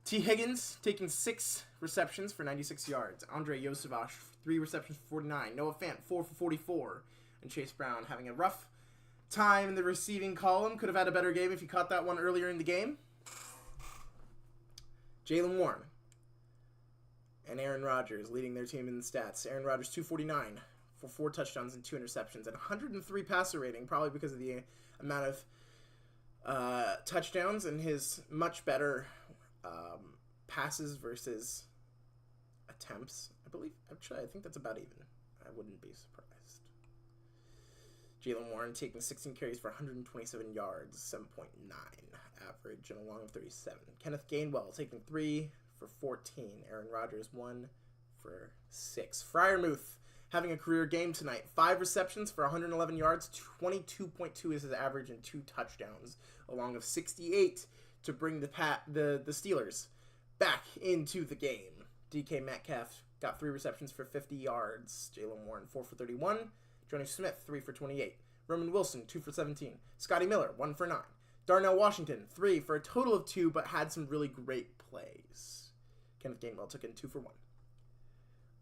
T. Higgins taking 6 receptions for 96 yards. Andre Yosevach, 3 receptions for 49. Noah Fant, 4 for 44. And Chase Brown having a rough time in the receiving column. Could have had a better game if he caught that one earlier in the game. Jaylen Warren, and Aaron Rodgers leading their team in the stats. Aaron Rodgers, 249 for 4 touchdowns and 2 interceptions, and 103 passer rating, probably because of the amount of touchdowns and his much better passes versus attempts. I think that's about even. I wouldn't be surprised. Jaylen Warren taking 16 carries for 127 yards, 7.9 average, and a long of 37. Kenneth Gainwell taking 3 for 14. Aaron Rodgers 1 for 6. Freiermuth having a career game tonight. 5 receptions for 111 yards, 22.2 is his average, and 2 touchdowns, along of 68 to bring the Steelers back into the game. DK Metcalf got 3 receptions for 50 yards. Jaylen Warren 4 for 31. Johnny Smith 3 for 28. Roman Wilson 2 for 17. Scotty Miller 1 for 9. Darnell Washington 3 for a total of 2, but had some really great plays. Kenneth Gainwell took in 2 for 1.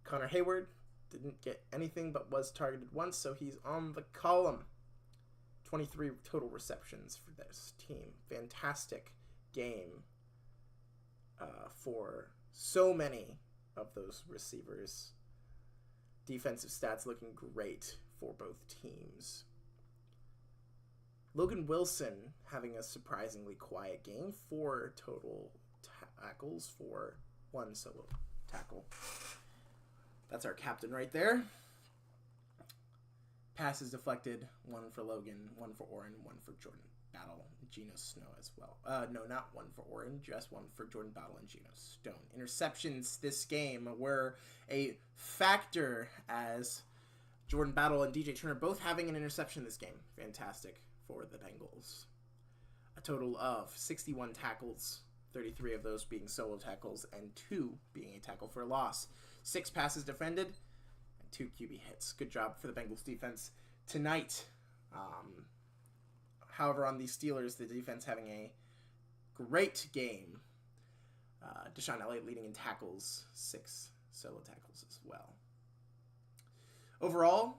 Connor Hayward didn't get anything but was targeted once, so he's on the column. 23 total receptions for this team. Fantastic game for so many of those receivers. Defensive stats looking great for both teams. Logan Wilson having a surprisingly quiet game. 4 total tackles for 1 solo tackle. That's our captain right there. Passes deflected. 1 for Logan, 1 for Oren, 1 for Jordan Battle, and Geno Snow as well. No, not 1 for Oren, just 1 for Jordan Battle and Geno Stone. Interceptions this game were a factor, as Jordan Battle and DJ Turner both having an interception this game. Fantastic for the Bengals. A total of 61 tackles, 33 of those being solo tackles, and 2 being a tackle for a loss. 6 passes defended, and 2 QB hits. Good job for the Bengals defense tonight. However, on the Steelers, the defense having a great game. Deshaun Elliott leading in tackles, 6 solo tackles as well. Overall,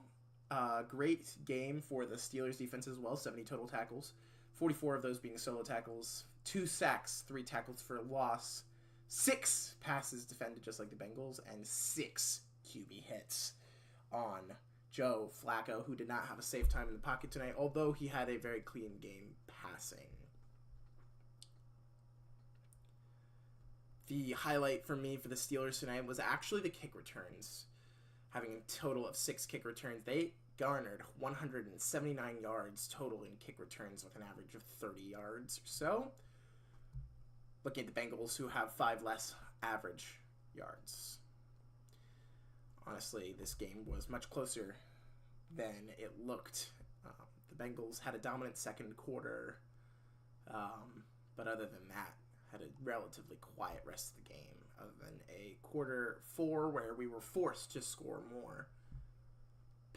great game for the Steelers defense as well. 70 total tackles, 44 of those being solo tackles, 2 sacks, 3 tackles for a loss, 6 passes defended just like the Bengals, and 6 QB hits on Joe Flacco, who did not have a safe time in the pocket tonight, although he had a very clean game passing. The highlight for me for the Steelers tonight was actually the kick returns. Having a total of 6 kick returns, they garnered 179 yards total in kick returns with an average of 30 yards or so. Looking at the Bengals, who have 5 less average yards. Honestly, this game was much closer than it looked. The Bengals had a dominant second quarter, but other than that, had a relatively quiet rest of the game, other than a quarter 4 where we were forced to score more.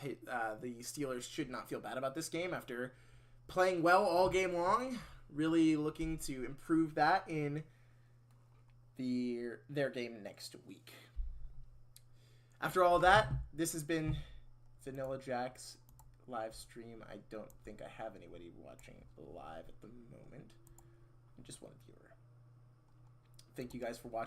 The Steelers should not feel bad about this game after playing well all game long. Really looking to improve that in their game next week. After all that, this has been VanillaJak's live stream. I don't think I have anybody watching live at the moment. I'm just one viewer. Thank you guys for watching.